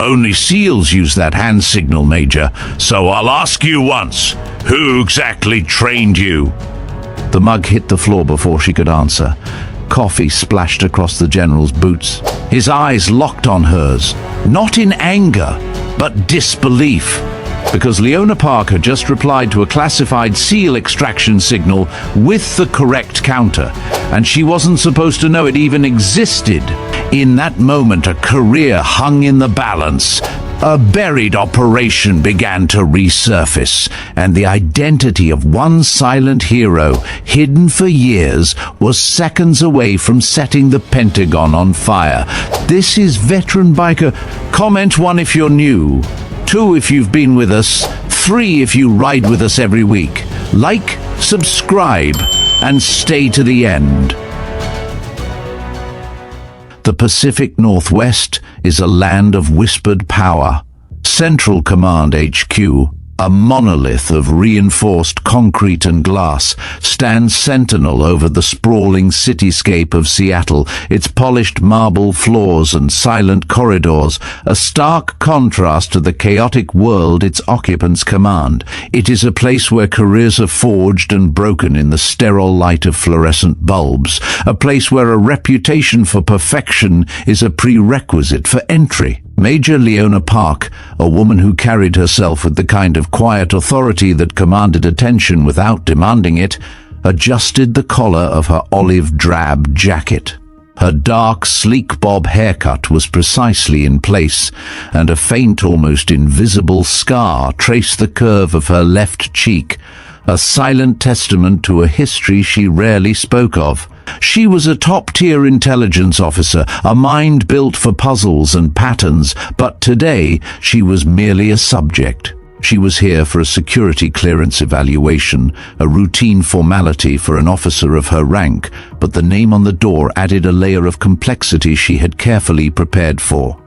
Only SEALs use that hand signal, Major. So I'll ask you once, who exactly trained you? The mug hit the floor before she could answer. Coffee splashed across the general's boots. His eyes locked on hers, not in anger, but disbelief. Because Leona Parker just replied to a classified SEAL extraction signal with the correct counter, and she wasn't supposed to know it even existed. In that moment, a career hung in the balance. A buried operation began to resurface, and the identity of one silent hero, hidden for years, was seconds away from setting the Pentagon on fire. This is Veteran Biker. Comment 1 if you're new. 2 if you've been with us, 3 if you ride with us every week. Like, subscribe, and stay to the end. The Pacific Northwest is a land of whispered power. Central Command HQ, a monolith of reinforced concrete and glass, stands sentinel over the sprawling cityscape of Seattle, its polished marble floors and silent corridors, a stark contrast to the chaotic world its occupants command. It is a place where careers are forged and broken in the sterile light of fluorescent bulbs, a place where a reputation for perfection is a prerequisite for entry. Major Leona Park, a woman who carried herself with the kind of quiet authority that commanded attention without demanding it, adjusted the collar of her olive-drab jacket. Her dark, sleek bob haircut was precisely in place, and a faint, almost invisible scar traced the curve of her left cheek, a silent testament to a history she rarely spoke of. She was a top-tier intelligence officer, a mind built for puzzles and patterns, but today she was merely a subject. She was here for a security clearance evaluation, a routine formality for an officer of her rank, but the name on the door added a layer of complexity she had carefully prepared for.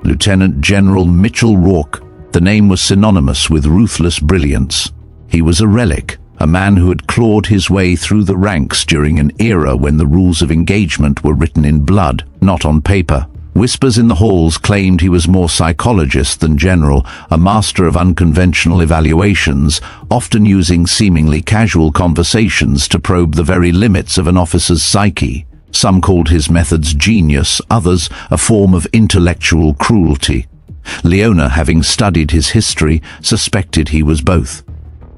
Lieutenant General Mitchell Rourke. The name was synonymous with ruthless brilliance. He was a relic, a man who had clawed his way through the ranks during an era when the rules of engagement were written in blood, not on paper. Whispers in the halls claimed he was more psychologist than general, a master of unconventional evaluations, often using seemingly casual conversations to probe the very limits of an officer's psyche. Some called his methods genius, others a form of intellectual cruelty. Leona, having studied his history, suspected he was both.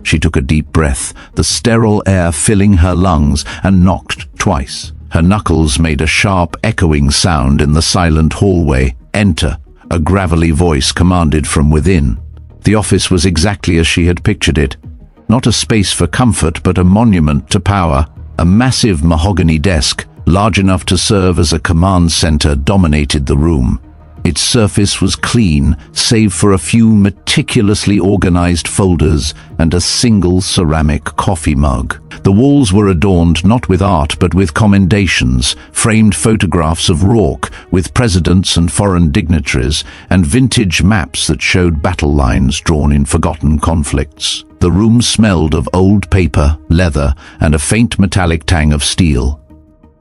She took a deep breath, the sterile air filling her lungs, and knocked twice. Her knuckles made a sharp, echoing sound in the silent hallway. "Enter," a gravelly voice commanded from within. The office was exactly as she had pictured it. Not a space for comfort, but a monument to power. A massive mahogany desk, large enough to serve as a command center, dominated the room. Its surface was clean, save for a few meticulously organized folders and a single ceramic coffee mug. The walls were adorned not with art but with commendations, framed photographs of Rourke with presidents and foreign dignitaries, and vintage maps that showed battle lines drawn in forgotten conflicts. The room smelled of old paper, leather, and a faint metallic tang of steel.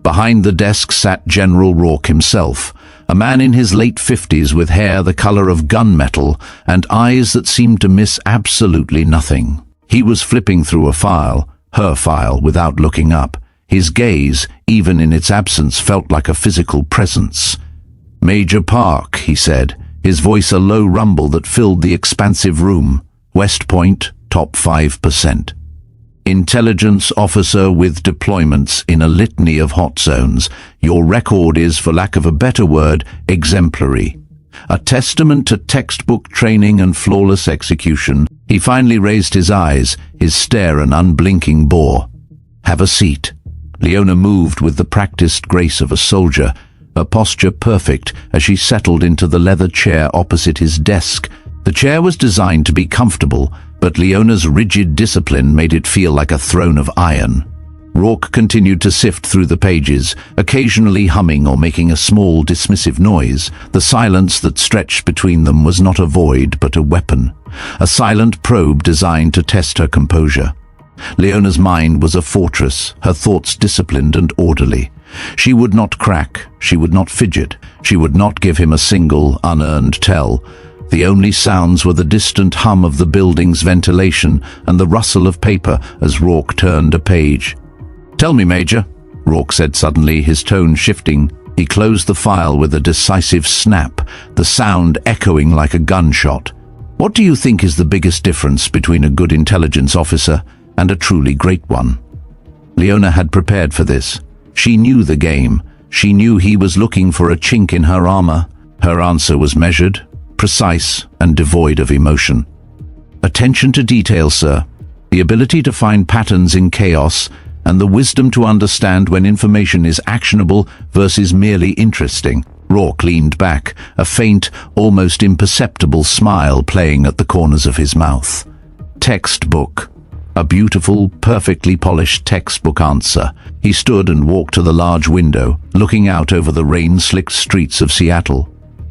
Behind the desk sat General Rourke himself, a man in his late 50s with hair the color of gunmetal and eyes that seemed to miss absolutely nothing. He was flipping through a file, her file, without looking up. His gaze, even in its absence, felt like a physical presence. "Major Park," he said, his voice a low rumble that filled the expansive room. "West Point, top 5%. Intelligence officer with deployments in a litany of hot zones. Your record is, for lack of a better word, exemplary. A testament to textbook training and flawless execution." He finally raised his eyes, his stare an unblinking bore. "Have a seat." Leona moved with the practiced grace of a soldier, her posture perfect as she settled into the leather chair opposite his desk. The chair was designed to be comfortable, but Leona's rigid discipline made it feel like a throne of iron. Rourke continued to sift through the pages, occasionally humming or making a small, dismissive noise. The silence that stretched between them was not a void, but a weapon, a silent probe designed to test her composure. Leona's mind was a fortress, her thoughts disciplined and orderly. She would not crack, she would not fidget, she would not give him a single unearned tell. The only sounds were the distant hum of the building's ventilation and the rustle of paper as Rourke turned a page. "Tell me, Major," Rourke said suddenly, his tone shifting. He closed the file with a decisive snap, the sound echoing like a gunshot. "What do you think is the biggest difference between a good intelligence officer and a truly great one?" Leona had prepared for this. She knew the game. She knew he was looking for a chink in her armor. Her answer was measured, precise, and devoid of emotion. "Attention to detail, sir. The ability to find patterns in chaos, and the wisdom to understand when information is actionable versus merely interesting." Rourke leaned back, a faint, almost imperceptible smile playing at the corners of his mouth. "Textbook. A beautiful, perfectly polished textbook answer." He stood and walked to the large window, looking out over the rain-slicked streets of Seattle.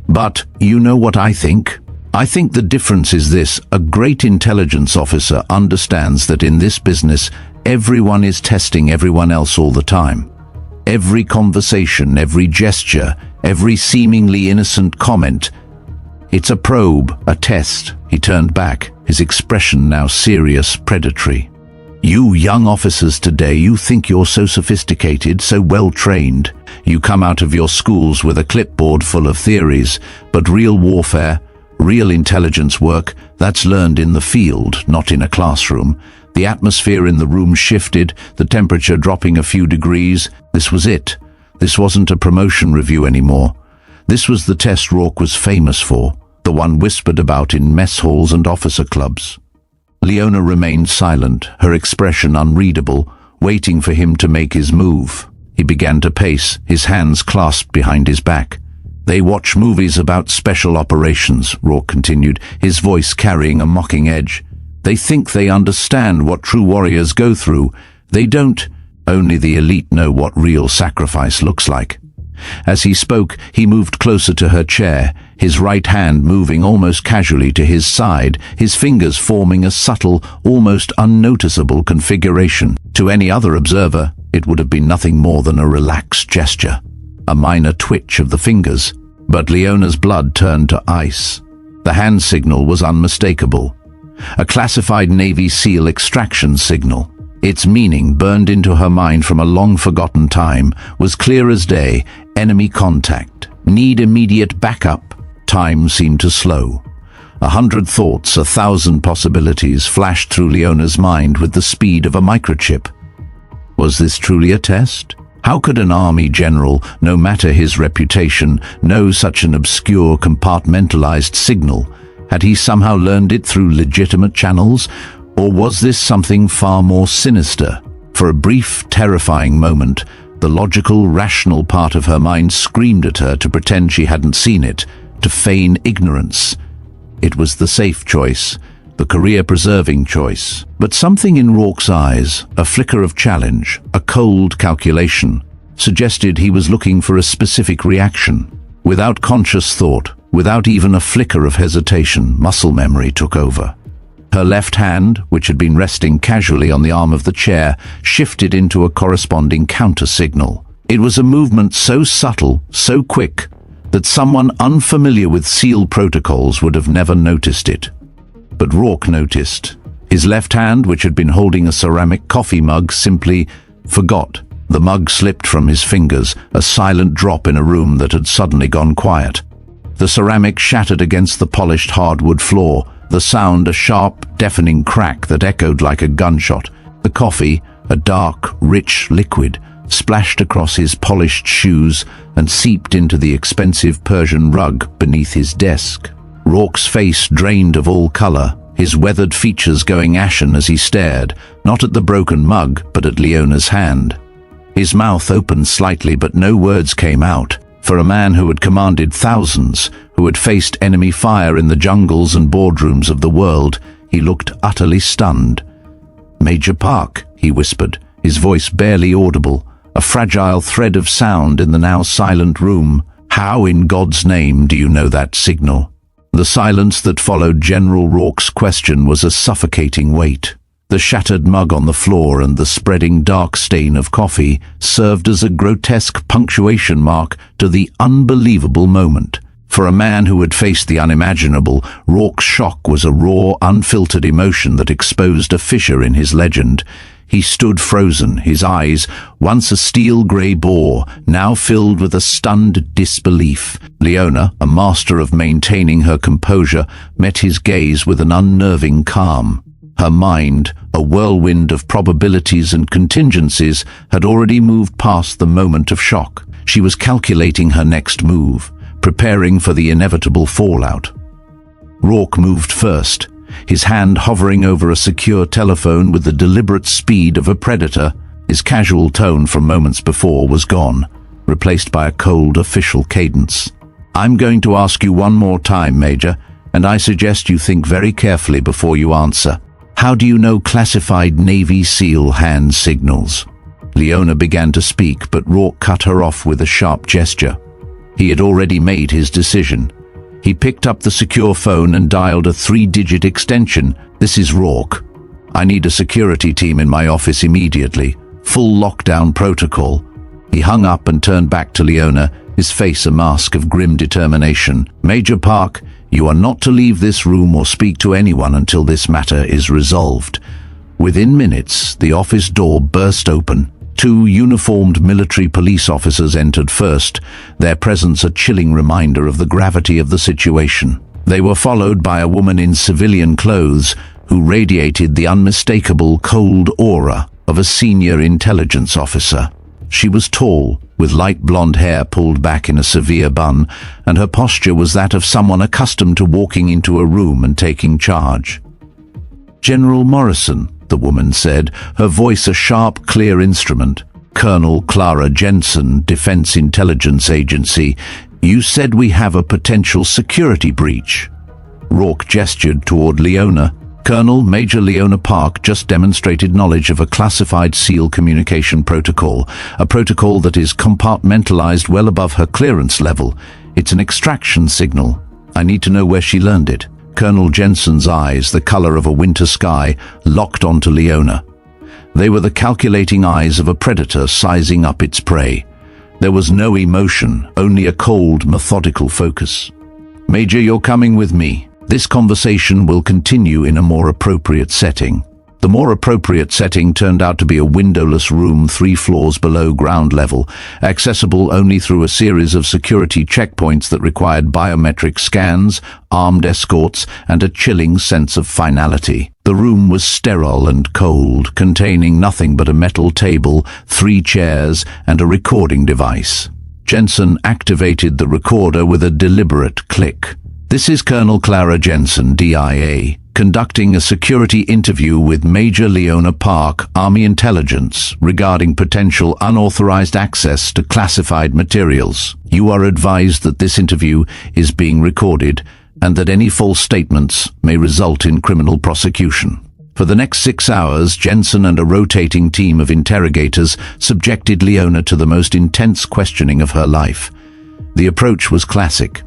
"But you know what I think? I think the difference is this: a great intelligence officer understands that in this business, everyone is testing everyone else all the time. Every conversation, every gesture, every seemingly innocent comment. It's a probe, a test." He turned back, his expression now serious, predatory. "You young officers today, you think you're so sophisticated, so well-trained. You come out of your schools with a clipboard full of theories, but real warfare, real intelligence work, that's learned in the field, not in a classroom. The atmosphere in the room shifted, the temperature dropping a few degrees. This was it. This wasn't a promotion review anymore. This was the test Rourke was famous for, the one whispered about in mess halls and officer clubs. Leona remained silent, her expression unreadable, waiting for him to make his move. He began to pace, his hands clasped behind his back. "They watch movies about special operations," Rourke continued, his voice carrying a mocking edge. "They think they understand what true warriors go through. They don't. Only the elite know what real sacrifice looks like." As he spoke, he moved closer to her chair, his right hand moving almost casually to his side, his fingers forming a subtle, almost unnoticeable configuration. To any other observer, it would have been nothing more than a relaxed gesture, a minor twitch of the fingers. But Leona's blood turned to ice. The hand signal was unmistakable. A classified Navy SEAL extraction signal. Its meaning, burned into her mind from a long-forgotten time, was clear as day: enemy contact. Need immediate backup. Time seemed to slow. 100 thoughts, 1,000 possibilities flashed through Leona's mind with the speed of a microchip. Was this truly a test? How could an army general, no matter his reputation, know such an obscure, compartmentalized signal? Had he somehow learned it through legitimate channels? Or was this something far more sinister? For a brief, terrifying moment, the logical, rational part of her mind screamed at her to pretend she hadn't seen it, to feign ignorance. It was the safe choice, the career-preserving choice. But something in Rourke's eyes, a flicker of challenge, a cold calculation, suggested he was looking for a specific reaction. Without conscious thought, without even a flicker of hesitation, muscle memory took over. Her left hand, which had been resting casually on the arm of the chair, shifted into a corresponding counter-signal. It was a movement so subtle, so quick, that someone unfamiliar with SEAL protocols would have never noticed it. But Rourke noticed. His left hand, which had been holding a ceramic coffee mug, simply forgot. The mug slipped from his fingers, a silent drop in a room that had suddenly gone quiet. The ceramic shattered against the polished hardwood floor, the sound a sharp, deafening crack that echoed like a gunshot. The coffee, a dark, rich liquid, splashed across his polished shoes and seeped into the expensive Persian rug beneath his desk. Rourke's face drained of all color, his weathered features going ashen as he stared, not at the broken mug, but at Leona's hand. His mouth opened slightly, but no words came out. For a man who had commanded thousands, who had faced enemy fire in the jungles and boardrooms of the world, he looked utterly stunned. "Major Park," he whispered, his voice barely audible, a fragile thread of sound in the now silent room. "How in God's name do you know that signal?" The silence that followed General Rourke's question was a suffocating weight. The shattered mug on the floor and the spreading dark stain of coffee served as a grotesque punctuation mark to the unbelievable moment. For a man who had faced the unimaginable, Rourke's shock was a raw, unfiltered emotion that exposed a fissure in his legend. He stood frozen, his eyes, once a steel-grey bore, now filled with a stunned disbelief. Leona, a master of maintaining her composure, met his gaze with an unnerving calm. Her mind, a whirlwind of probabilities and contingencies, had already moved past the moment of shock. She was calculating her next move, preparing for the inevitable fallout. Rourke moved first, his hand hovering over a secure telephone with the deliberate speed of a predator. His casual tone from moments before was gone, replaced by a cold official cadence. "I'm going to ask you one more time, Major, and I suggest you think very carefully before you answer. How do you know classified Navy SEAL hand signals?" Leona began to speak, but Rourke cut her off with a sharp gesture. He had already made his decision. He picked up the secure phone and dialed a 3-digit extension. "This is Rourke. I need a security team in my office immediately. Full lockdown protocol." He hung up and turned back to Leona, his face a mask of grim determination. "Major Park, you are not to leave this room or speak to anyone until this matter is resolved." Within minutes, the office door burst open. 2 uniformed military police officers entered first, their presence a chilling reminder of the gravity of the situation. They were followed by a woman in civilian clothes who radiated the unmistakable cold aura of a senior intelligence officer. She was tall, with light blonde hair pulled back in a severe bun, and her posture was that of someone accustomed to walking into a room and taking charge. "General Morrison," the woman said, her voice a sharp, clear instrument. "Colonel Clara Jensen, Defense Intelligence Agency. You said we have a potential security breach." Rourke gestured toward Leona. "Colonel, Major Leona Park just demonstrated knowledge of a classified SEAL communication protocol, a protocol that is compartmentalized well above her clearance level. It's an extraction signal. I need to know where she learned it." Colonel Jensen's eyes, the color of a winter sky, locked onto Leona. They were the calculating eyes of a predator sizing up its prey. There was no emotion, only a cold, methodical focus. "Major, you're coming with me. This conversation will continue in a more appropriate setting." The more appropriate setting turned out to be a windowless room 3 floors below ground level, accessible only through a series of security checkpoints that required biometric scans, armed escorts, and a chilling sense of finality. The room was sterile and cold, containing nothing but a metal table, 3 chairs, and a recording device. Jensen activated the recorder with a deliberate click. "This is Colonel Clara Jensen, DIA. Conducting a security interview with Major Leona Park, Army Intelligence, regarding potential unauthorized access to classified materials. You are advised that this interview is being recorded and that any false statements may result in criminal prosecution." For the next 6 hours, Jensen and a rotating team of interrogators subjected Leona to the most intense questioning of her life. The approach was classic.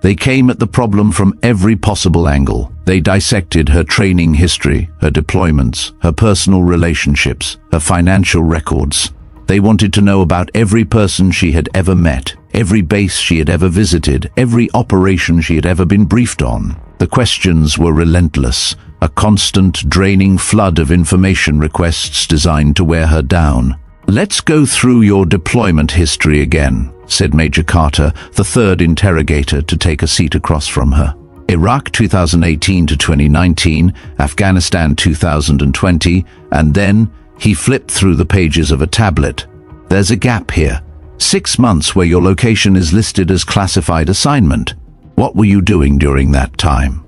They came at the problem from every possible angle. They dissected her training history, her deployments, her personal relationships, her financial records. They wanted to know about every person she had ever met, every base she had ever visited, every operation she had ever been briefed on. The questions were relentless, a constant, draining flood of information requests designed to wear her down. "Let's go through your deployment history again," said Major Carter, the 3rd interrogator, to take a seat across from her. "Iraq 2018 to 2019, Afghanistan 2020, and then," he flipped through the pages of a tablet. "There's a gap here. 6 months where your location is listed as classified assignment. What were you doing during that time?"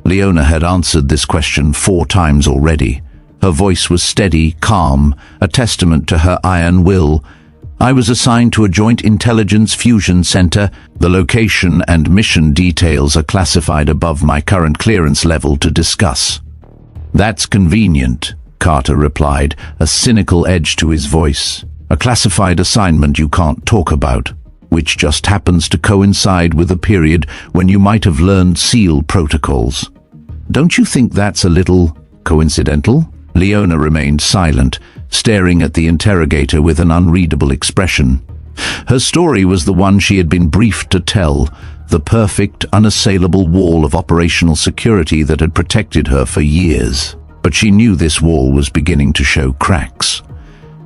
Leona had answered this question 4 times already. Her voice was steady, calm, a testament to her iron will. "I was assigned to a Joint Intelligence Fusion Center. The location and mission details are classified above my current clearance level to discuss." "That's convenient," Carter replied, a cynical edge to his voice. "A classified assignment you can't talk about, which just happens to coincide with a period when you might have learned SEAL protocols. Don't you think that's a little coincidental?" Leona remained silent, staring at the interrogator with an unreadable expression. Her story was the one she had been briefed to tell, the perfect, unassailable wall of operational security that had protected her for years. But she knew this wall was beginning to show cracks.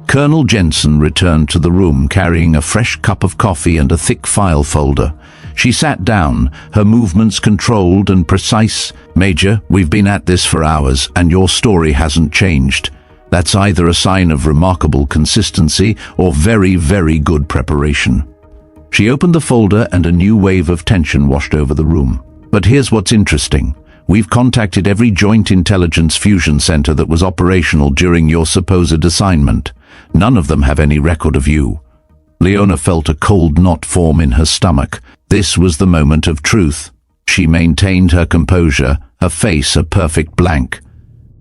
Colonel Jensen returned to the room carrying a fresh cup of coffee and a thick file folder. She sat down, her movements controlled and precise. "Major, we've been at this for hours, and your story hasn't changed. That's either a sign of remarkable consistency or very, very good preparation." She opened the folder and a new wave of tension washed over the room. "But here's what's interesting. We've contacted every joint intelligence fusion center that was operational during your supposed assignment. None of them have any record of you." Leona felt a cold knot form in her stomach. This was the moment of truth. She maintained her composure, her face a perfect blank.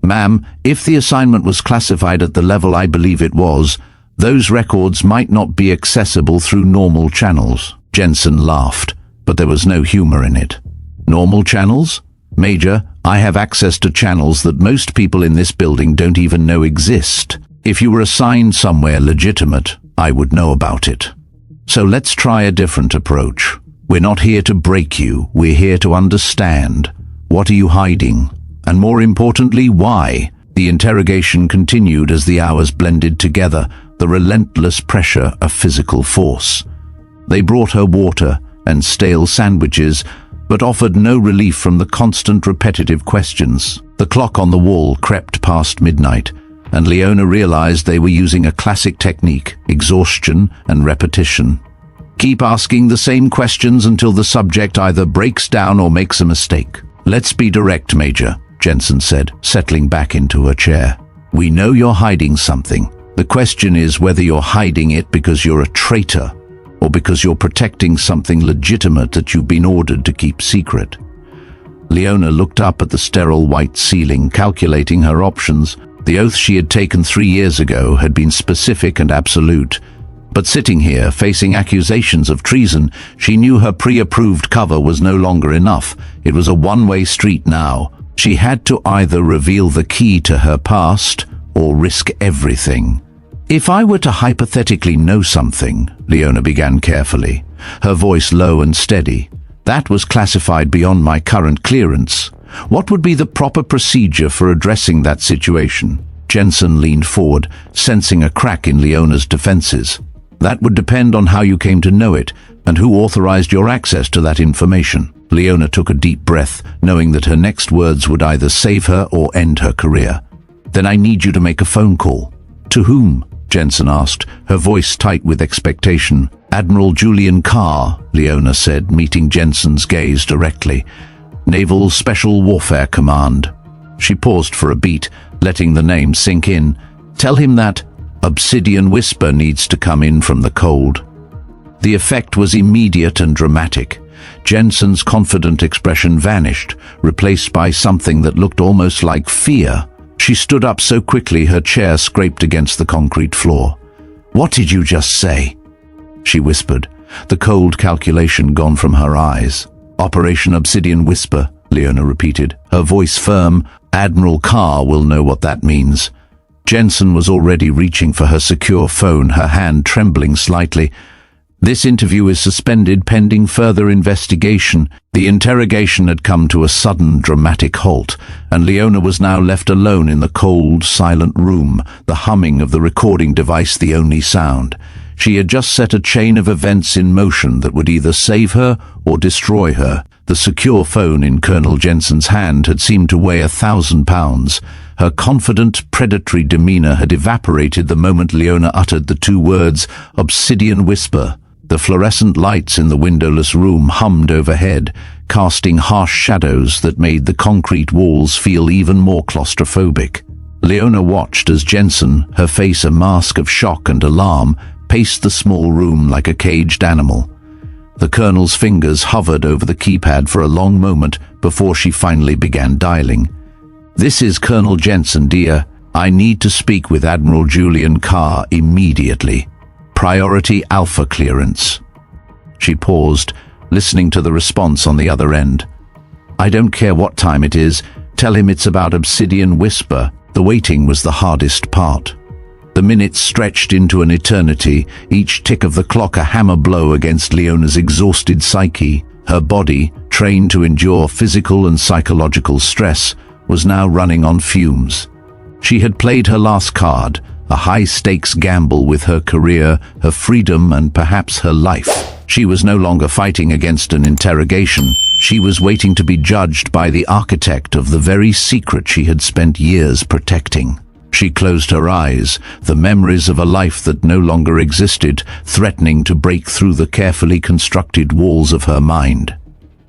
"Ma'am, if the assignment was classified at the level I believe it was, those records might not be accessible through normal channels." Jensen laughed, but there was no humor in it. "Normal channels? Major, I have access to channels that most people in this building don't even know exist. If you were assigned somewhere legitimate, I would know about it. So let's try a different approach. We're not here to break you, we're here to understand. What are you hiding? And more importantly, why?" The interrogation continued as the hours blended together, the relentless pressure of physical force. They brought her water and stale sandwiches, but offered no relief from the constant repetitive questions. The clock on the wall crept past midnight, and Leona realized they were using a classic technique, exhaustion and repetition. "Keep asking the same questions until the subject either breaks down or makes a mistake." "Let's be direct, Major," Jensen said, settling back into her chair. "We know you're hiding something. The question is whether you're hiding it because you're a traitor or because you're protecting something legitimate that you've been ordered to keep secret." Leona looked up at the sterile white ceiling, calculating her options. The oath she had taken 3 years ago had been specific and absolute. But sitting here, facing accusations of treason, she knew her pre-approved cover was no longer enough. It was a one-way street now. She had to either reveal the key to her past or risk everything. "If I were to hypothetically know something," Leona began carefully, her voice low and steady, "that was classified beyond my current clearance. What would be the proper procedure for addressing that situation?" Jensen leaned forward, sensing a crack in Leona's defenses. "That would depend on how you came to know it and who authorized your access to that information." Leona took a deep breath, knowing that her next words would either save her or end her career. "Then I need you to make a phone call." "To whom?" Jensen asked, her voice tight with expectation. "Admiral Julian Carr," Leona said, meeting Jensen's gaze directly. "Naval Special Warfare Command." She paused for a beat, letting the name sink in. "Tell him that Obsidian Whisper needs to come in from the cold." The effect was immediate and dramatic. Jensen's confident expression vanished, replaced by something that looked almost like fear. She stood up so quickly her chair scraped against the concrete floor. "What did you just say?" she whispered, the cold calculation gone from her eyes. "Operation Obsidian Whisper," Leona repeated, her voice firm. "Admiral Carr will know what that means." Jensen was already reaching for her secure phone, her hand trembling slightly. "This interview is suspended pending further investigation." The interrogation had come to a sudden, dramatic halt, and Leona was now left alone in the cold, silent room, the humming of the recording device the only sound. She had just set a chain of events in motion that would either save her or destroy her. The secure phone in Colonel Jensen's hand had seemed to weigh 1,000 pounds. Her confident, predatory demeanor had evaporated the moment Leona uttered the two words, "Obsidian Whisper." The fluorescent lights in the windowless room hummed overhead, casting harsh shadows that made the concrete walls feel even more claustrophobic. Leona watched as Jensen, her face a mask of shock and alarm, paced the small room like a caged animal. The colonel's fingers hovered over the keypad for a long moment before she finally began dialing. "This is Colonel Jensen, dear. I need to speak with Admiral Julian Carr immediately. Priority Alpha clearance." She paused, listening to the response on the other end. "I don't care what time it is. Tell him it's about Obsidian Whisper." The waiting was the hardest part. The minutes stretched into an eternity, each tick of the clock a hammer blow against Leona's exhausted psyche. Her body, trained to endure physical and psychological stress, was now running on fumes. She had played her last card, a high-stakes gamble with her career, her freedom, and perhaps her life. She was no longer fighting against an interrogation. She was waiting to be judged by the architect of the very secret she had spent years protecting. She closed her eyes, the memories of a life that no longer existed, threatening to break through the carefully constructed walls of her mind.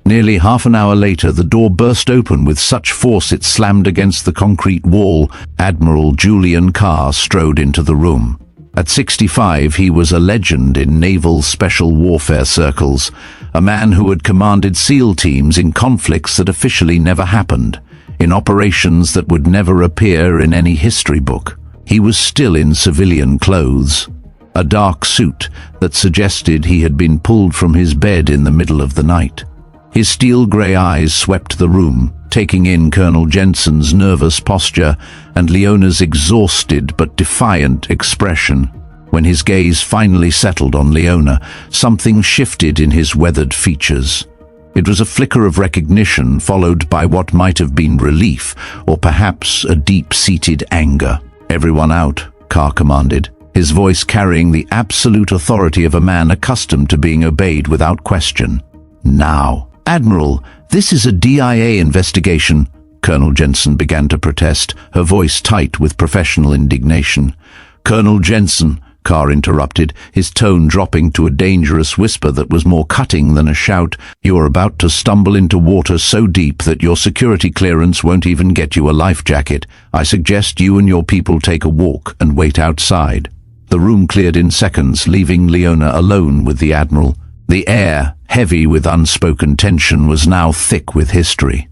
Nearly half an hour later, the door burst open with such force it slammed against the concrete wall. Admiral Julian Carr strode into the room. At 65, he was a legend in naval special warfare circles, a man who had commanded SEAL teams in conflicts that officially never happened, in operations that would never appear in any history book. He was still in civilian clothes, a dark suit that suggested he had been pulled from his bed in the middle of the night. His steel-grey eyes swept the room, taking in Colonel Jensen's nervous posture and Leona's exhausted but defiant expression. When his gaze finally settled on Leona, something shifted in his weathered features. It was a flicker of recognition, followed by what might have been relief, or perhaps a deep-seated anger. "Everyone out," Carr commanded, his voice carrying the absolute authority of a man accustomed to being obeyed without question. "Now." "Admiral, this is a DIA investigation," Colonel Jensen began to protest, her voice tight with professional indignation. "Colonel Jensen," Carr interrupted, his tone dropping to a dangerous whisper that was more cutting than a shout, "you are about to stumble into water so deep that your security clearance won't even get you a life jacket. I suggest you and your people take a walk and wait outside." The room cleared in seconds, leaving Leona alone with the Admiral. The air, heavy with unspoken tension, was now thick with history.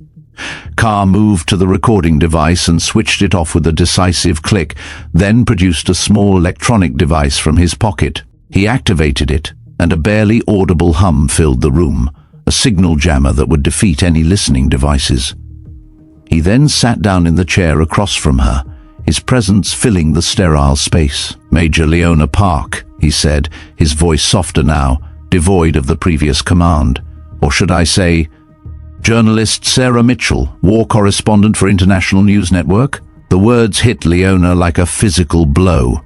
Carr moved to the recording device and switched it off with a decisive click, then produced a small electronic device from his pocket. He activated it, and a barely audible hum filled the room, a signal jammer that would defeat any listening devices. He then sat down in the chair across from her, his presence filling the sterile space. "Major Leona Park," he said, his voice softer now, devoid of the previous command. Or should I say, "Journalist Sarah Mitchell, war correspondent for International News Network?" The words hit Leona like a physical blow.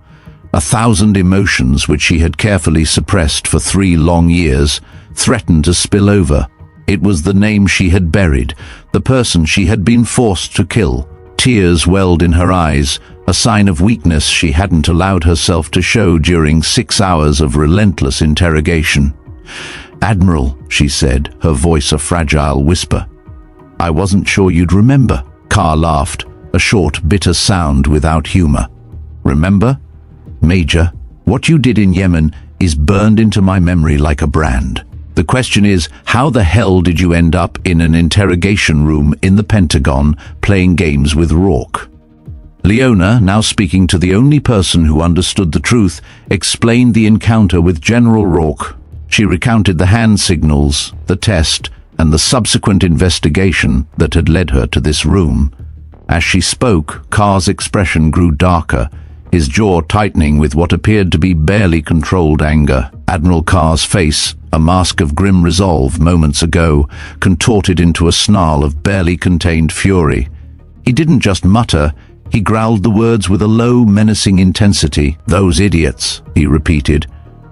1,000 emotions which she had carefully suppressed for 3 long years threatened to spill over. It was the name she had buried, the person she had been forced to kill. Tears welled in her eyes, a sign of weakness she hadn't allowed herself to show during 6 hours of relentless interrogation. "Admiral," she said, her voice a fragile whisper. "I wasn't sure you'd remember." Carr laughed, a short, bitter sound without humor. "Remember? Major, what you did in Yemen is burned into my memory like a brand. The question is, how the hell did you end up in an interrogation room in the Pentagon playing games with Rourke?" Leona, now speaking to the only person who understood the truth, explained the encounter with General Rourke. She recounted the hand signals, the test, and the subsequent investigation that had led her to this room. As she spoke, Carr's expression grew darker, his jaw tightening with what appeared to be barely controlled anger. Admiral Carr's face, a mask of grim resolve moments ago, contorted into a snarl of barely contained fury. He didn't just mutter, he growled the words with a low, menacing intensity. "Those idiots," he repeated,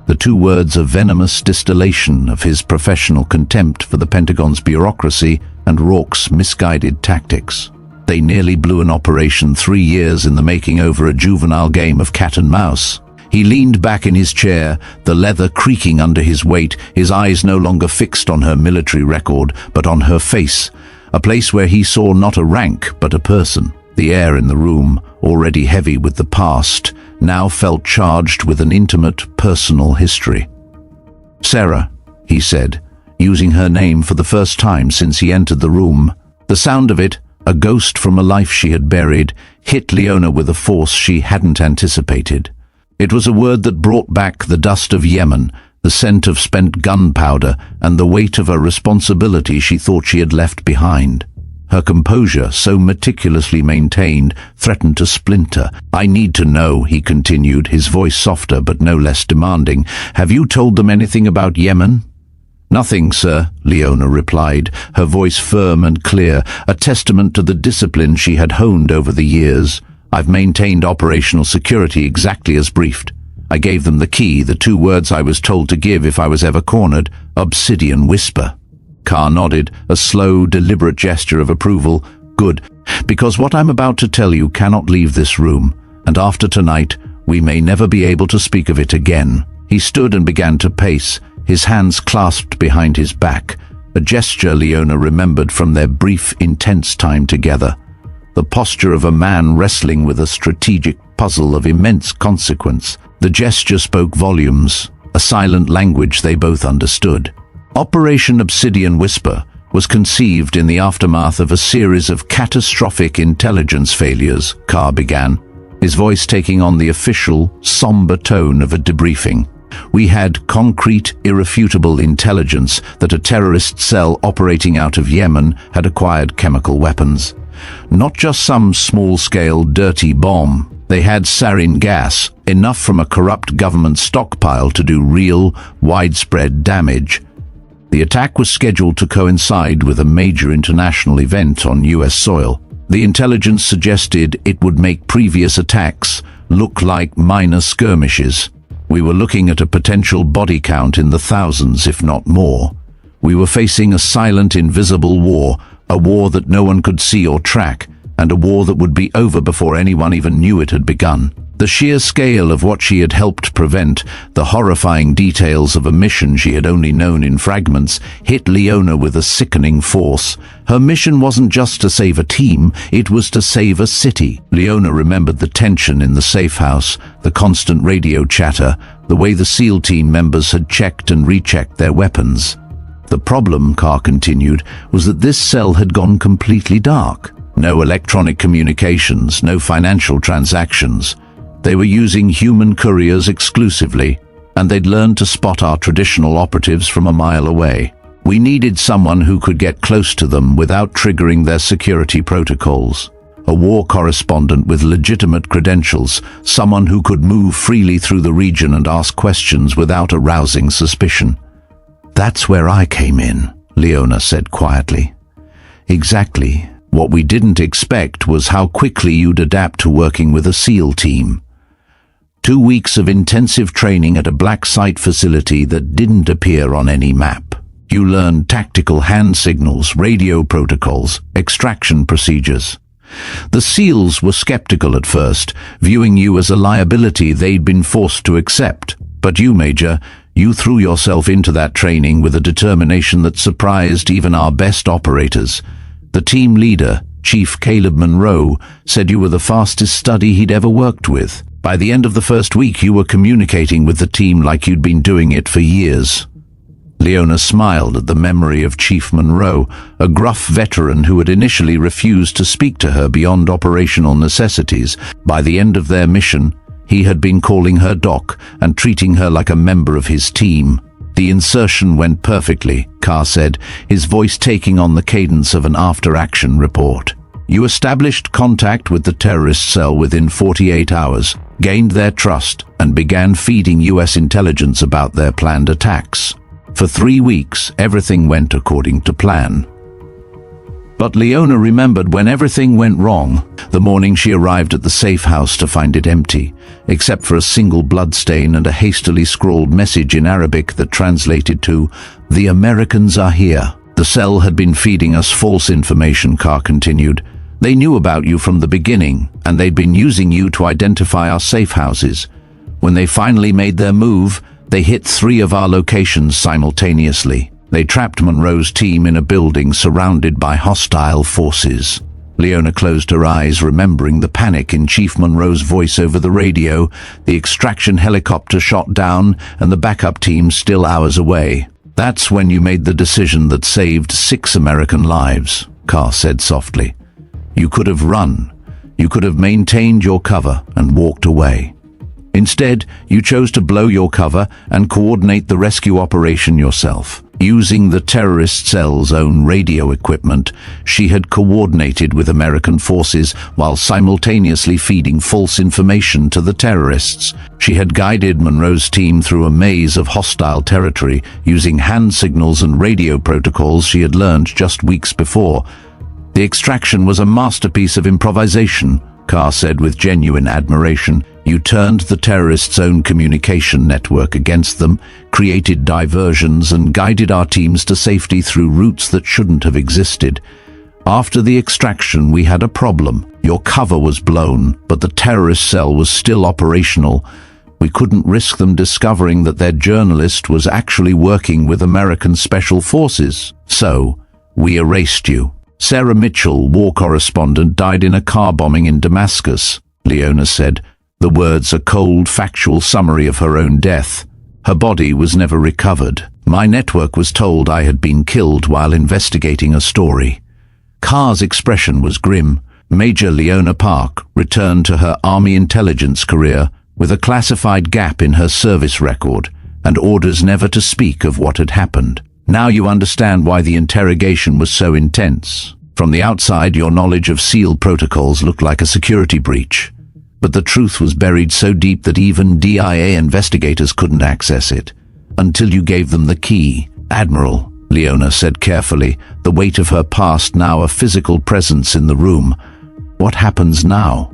the 2 words a venomous distillation of his professional contempt for the Pentagon's bureaucracy and Rourke's misguided tactics. They nearly blew an operation 3 years in the making over a juvenile game of cat and mouse. He leaned back in his chair, the leather creaking under his weight, his eyes no longer fixed on her military record, but on her face, a place where he saw not a rank, but a person. The air in the room, already heavy with the past, now felt charged with an intimate, personal history. "Sarah," he said, using her name for the first time since he entered the room. The sound of it, a ghost from a life she had buried, hit Leona with a force she hadn't anticipated. It was a word that brought back the dust of Yemen, the scent of spent gunpowder, and the weight of a responsibility she thought she had left behind. Her composure, so meticulously maintained, threatened to splinter. "I need to know," he continued, his voice softer but no less demanding. "Have you told them anything about Yemen?" "Nothing, sir," Leona replied, her voice firm and clear, a testament to the discipline she had honed over the years. "I've maintained operational security exactly as briefed. I gave them the key, the 2 words I was told to give if I was ever cornered: Obsidian Whisper." Carr nodded, a slow, deliberate gesture of approval. "Good, because what I'm about to tell you cannot leave this room, and after tonight, we may never be able to speak of it again." He stood and began to pace, his hands clasped behind his back, a gesture Leona remembered from their brief, intense time together. The posture of a man wrestling with a strategic puzzle of immense consequence. The gesture spoke volumes, a silent language they both understood. Operation Obsidian Whisper was conceived in the aftermath of a series of catastrophic intelligence failures, Carr began, his voice taking on the official, somber tone of a debriefing. "We had concrete, irrefutable intelligence that a terrorist cell operating out of Yemen had acquired chemical weapons. Not just some small-scale, dirty bomb. They had sarin gas, enough from a corrupt government stockpile to do real, widespread damage. The attack was scheduled to coincide with a major international event on US soil. The intelligence suggested it would make previous attacks look like minor skirmishes. We were looking at a potential body count in the thousands, if not more. We were facing a silent, invisible war, a war that no one could see or track, and a war that would be over before anyone even knew it had begun." The sheer scale of what she had helped prevent, the horrifying details of a mission she had only known in fragments, hit Leona with a sickening force. Her mission wasn't just to save a team, it was to save a city. Leona remembered the tension in the safe house, the constant radio chatter, the way the SEAL team members had checked and rechecked their weapons. The problem, Carr continued, was that this cell had gone completely dark. No electronic communications, no financial transactions. They were using human couriers exclusively, and they'd learned to spot our traditional operatives from a mile away. We needed someone who could get close to them without triggering their security protocols. A war correspondent with legitimate credentials, someone who could move freely through the region and ask questions without arousing suspicion. "That's where I came in," Leona said quietly. "Exactly. What we didn't expect was how quickly you'd adapt to working with a SEAL team. 2 weeks of intensive training at a black site facility that didn't appear on any map. You learned tactical hand signals, radio protocols, extraction procedures. The SEALs were skeptical at first, viewing you as a liability they'd been forced to accept. But you, Major, you threw yourself into that training with a determination that surprised even our best operators. The team leader, Chief Caleb Monroe, said you were the fastest study he'd ever worked with. By the end of the first week, you were communicating with the team like you'd been doing it for years." Leona smiled at the memory of Chief Monroe, a gruff veteran who had initially refused to speak to her beyond operational necessities. By the end of their mission, he had been calling her Doc and treating her like a member of his team. "The insertion went perfectly," Carr said, his voice taking on the cadence of an after-action report. "You established contact with the terrorist cell within 48 hours, gained their trust, and began feeding US intelligence about their planned attacks. For 3 weeks, everything went according to plan." But Leona remembered when everything went wrong, the morning she arrived at the safe house to find it empty, except for a single bloodstain and a hastily scrawled message in Arabic that translated to, "The Americans are here." "The cell had been feeding us false information," Carr continued. "They knew about you from the beginning, and they'd been using you to identify our safe houses. When they finally made their move, they hit 3 of our locations simultaneously. They trapped Monroe's team in a building surrounded by hostile forces." Leona closed her eyes, remembering the panic in Chief Monroe's voice over the radio, the extraction helicopter shot down, and the backup team still hours away. "That's when you made the decision that saved 6 American lives," Carr said softly. "You could have run. You could have maintained your cover and walked away. Instead, you chose to blow your cover and coordinate the rescue operation yourself. Using the terrorist cell's own radio equipment, she had coordinated with American forces while simultaneously feeding false information to the terrorists. She had guided Monroe's team through a maze of hostile territory using hand signals and radio protocols she had learned just weeks before. The extraction was a masterpiece of improvisation, Carr said with genuine admiration. You turned the terrorists' own communication network against them, created diversions and guided our teams to safety through routes that shouldn't have existed. After the extraction, we had a problem. Your cover was blown, but the terrorist cell was still operational. We couldn't risk them discovering that their journalist was actually working with American Special Forces. So, we erased you. Sarah Mitchell, war correspondent, died in a car bombing in Damascus, Leona said. The words a cold, factual summary of her own death. Her body was never recovered. My network was told I had been killed while investigating a story. Carr's expression was grim. Major Leona Park returned to her Army intelligence career with a classified gap in her service record and orders never to speak of what had happened. Now you understand why the interrogation was so intense. From the outside, your knowledge of SEAL protocols looked like a security breach. But the truth was buried so deep that even DIA investigators couldn't access it. Until you gave them the key. Admiral, Leona said carefully, the weight of her past now a physical presence in the room. What happens now?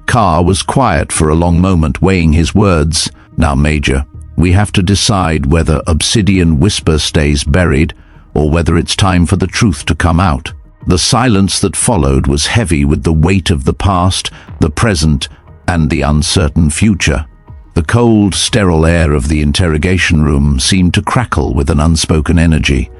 Carr was quiet for a long moment, weighing his words. Now, Major, we have to decide whether Obsidian Whisper stays buried or whether it's time for the truth to come out. The silence that followed was heavy with the weight of the past, the present, and the uncertain future. The cold, sterile air of the interrogation room seemed to crackle with an unspoken energy.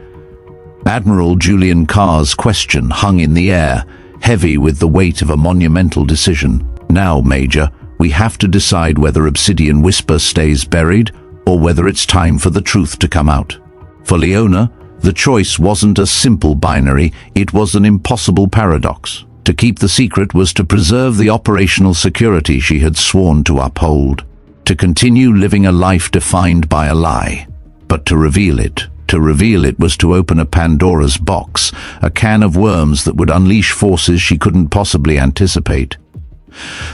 Admiral Julian Carr's question hung in the air, heavy with the weight of a monumental decision. Now, Major, we have to decide whether Obsidian Whisper stays buried or whether it's time for the truth to come out. For Leona, the choice wasn't a simple binary, it was an impossible paradox. To keep the secret was to preserve the operational security she had sworn to uphold, to continue living a life defined by a lie. But to reveal it was to open a Pandora's box, a can of worms that would unleash forces she couldn't possibly anticipate.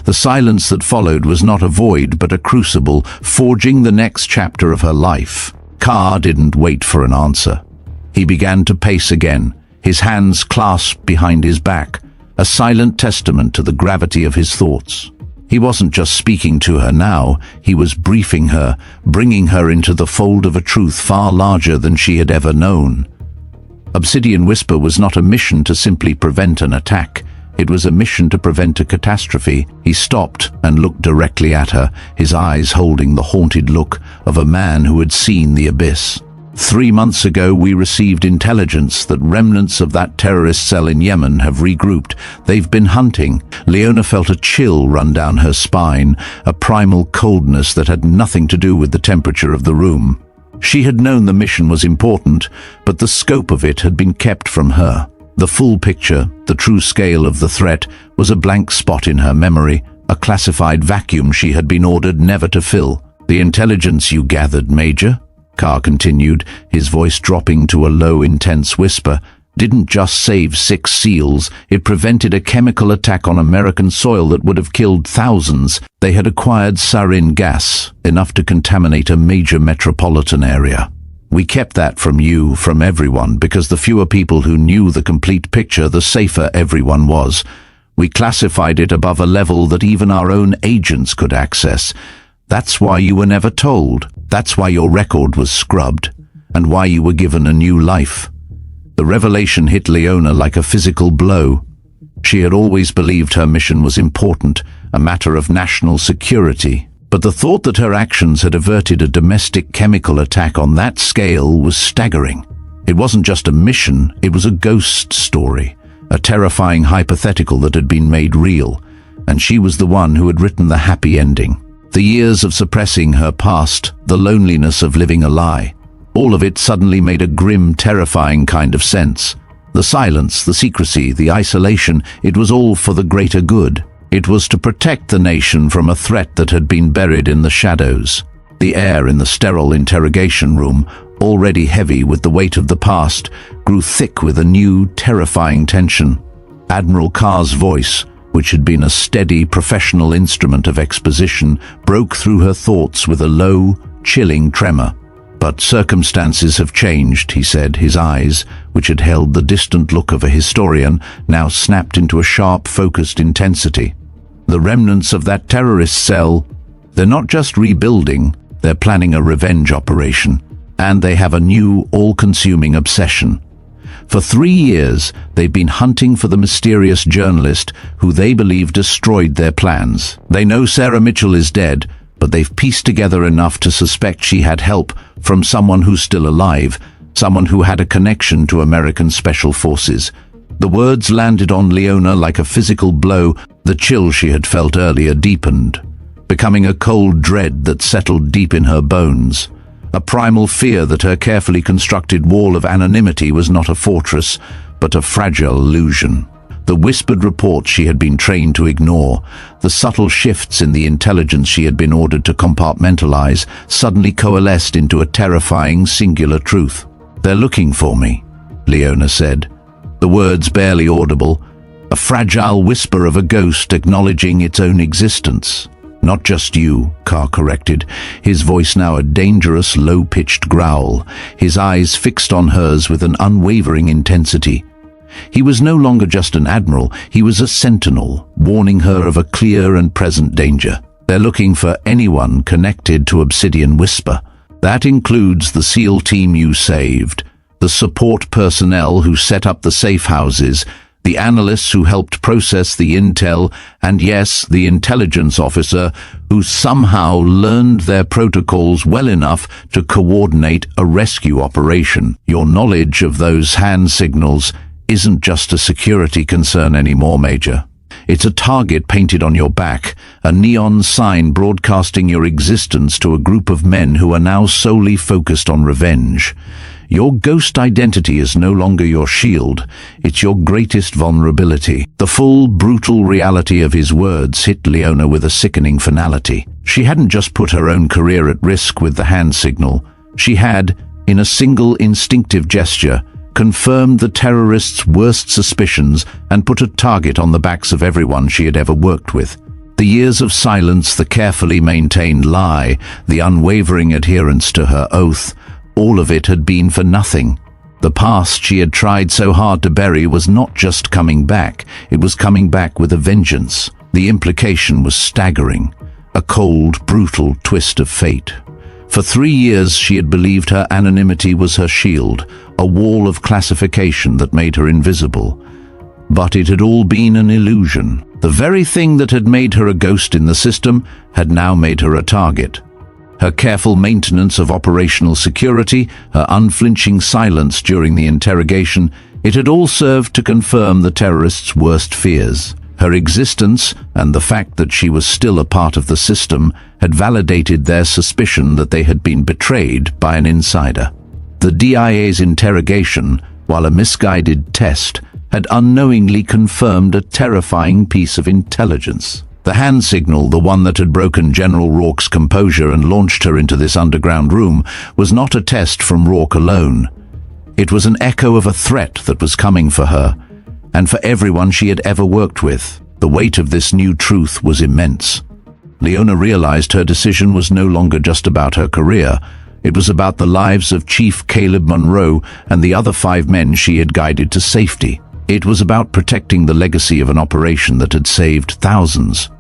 The silence that followed was not a void but a crucible, forging the next chapter of her life. Carr didn't wait for an answer. He began to pace again, his hands clasped behind his back, a silent testament to the gravity of his thoughts. He wasn't just speaking to her now, he was briefing her, bringing her into the fold of a truth far larger than she had ever known. Obsidian Whisper was not a mission to simply prevent an attack. It was a mission to prevent a catastrophe. He stopped and looked directly at her, his eyes holding the haunted look of a man who had seen the abyss. 3 months ago, we received intelligence that remnants of that terrorist cell in Yemen have regrouped. They've been hunting. Leona felt a chill run down her spine, a primal coldness that had nothing to do with the temperature of the room. She had known the mission was important, but the scope of it had been kept from her. The full picture, the true scale of the threat, was a blank spot in her memory, a classified vacuum she had been ordered never to fill. The intelligence you gathered, Major, Carr continued, his voice dropping to a low, intense whisper, didn't just save 6 SEALs, it prevented a chemical attack on American soil that would have killed thousands. They had acquired sarin gas, enough to contaminate a major metropolitan area. We kept that from you, from everyone, because the fewer people who knew the complete picture, the safer everyone was. We classified it above a level that even our own agents could access. That's why you were never told. That's why your record was scrubbed, and why you were given a new life. The revelation hit Leona like a physical blow. She had always believed her mission was important, a matter of national security. But the thought that her actions had averted a domestic chemical attack on that scale was staggering. It wasn't just a mission, it was a ghost story, a terrifying hypothetical that had been made real, and she was the one who had written the happy ending. The years of suppressing her past, the loneliness of living a lie, all of it suddenly made a grim, terrifying kind of sense. The silence, the secrecy, the isolation, it was all for the greater good. It was to protect the nation from a threat that had been buried in the shadows. The air in the sterile interrogation room, already heavy with the weight of the past, grew thick with a new, terrifying tension. Admiral Carr's voice, which had been a steady, professional instrument of exposition, broke through her thoughts with a low, chilling tremor. "But circumstances have changed," he said, his eyes, which had held the distant look of a historian, now snapped into a sharp, focused intensity. "The remnants of that terrorist cell, they're not just rebuilding, they're planning a revenge operation. And they have a new, all-consuming obsession. For 3 years, they've been hunting for the mysterious journalist who they believe destroyed their plans. They know Sarah Mitchell is dead, but they've pieced together enough to suspect she had help from someone who's still alive, someone who had a connection to American Special Forces." The words landed on Leona like a physical blow. The chill she had felt earlier deepened, becoming a cold dread that settled deep in her bones. A primal fear that her carefully constructed wall of anonymity was not a fortress, but a fragile illusion. The whispered reports she had been trained to ignore, the subtle shifts in the intelligence she had been ordered to compartmentalize, suddenly coalesced into a terrifying, singular truth. "They're looking for me," Leona said, the words barely audible, a fragile whisper of a ghost acknowledging its own existence. "Not just you," Carr corrected, his voice now a dangerous, low-pitched growl, his eyes fixed on hers with an unwavering intensity. He was no longer just an admiral, he was a sentinel, warning her of a clear and present danger. "They're looking for anyone connected to Obsidian Whisper. That includes the SEAL team you saved, the support personnel who set up the safe houses, the analysts who helped process the intel, and yes, the intelligence officer who somehow learned their protocols well enough to coordinate a rescue operation. Your knowledge of those hand signals isn't just a security concern anymore, Major. It's a target painted on your back, a neon sign broadcasting your existence to a group of men who are now solely focused on revenge. Your ghost identity is no longer your shield, it's your greatest vulnerability." The full, brutal reality of his words hit Leona with a sickening finality. She hadn't just put her own career at risk with the hand signal. She had, in a single instinctive gesture, confirmed the terrorists' worst suspicions and put a target on the backs of everyone she had ever worked with. The years of silence, the carefully maintained lie, the unwavering adherence to her oath, all of it had been for nothing. The past she had tried so hard to bury was not just coming back, it was coming back with a vengeance. The implication was staggering, a cold, brutal twist of fate. For 3 years she had believed her anonymity was her shield, a wall of classification that made her invisible. But it had all been an illusion. The very thing that had made her a ghost in the system had now made her a target. Her careful maintenance of operational security, her unflinching silence during the interrogation, it had all served to confirm the terrorists' worst fears. Her existence, and the fact that she was still a part of the system, had validated their suspicion that they had been betrayed by an insider. The DIA's interrogation, while a misguided test, had unknowingly confirmed a terrifying piece of intelligence. The hand signal, the one that had broken General Rourke's composure and launched her into this underground room, was not a test from Rourke alone. It was an echo of a threat that was coming for her, and for everyone she had ever worked with. The weight of this new truth was immense. Leona realized her decision was no longer just about her career. It was about the lives of Chief Caleb Monroe and the other 5 men she had guided to safety. It was about protecting the legacy of an operation that had saved thousands.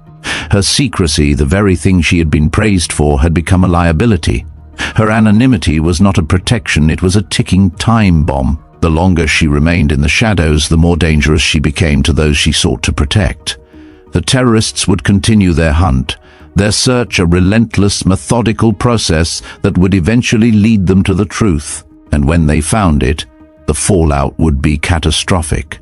Her secrecy, the very thing she had been praised for, had become a liability. Her anonymity was not a protection, it was a ticking time bomb. The longer she remained in the shadows, the more dangerous she became to those she sought to protect. The terrorists would continue their hunt, their search a relentless, methodical process that would eventually lead them to the truth. And when they found it, the fallout would be catastrophic.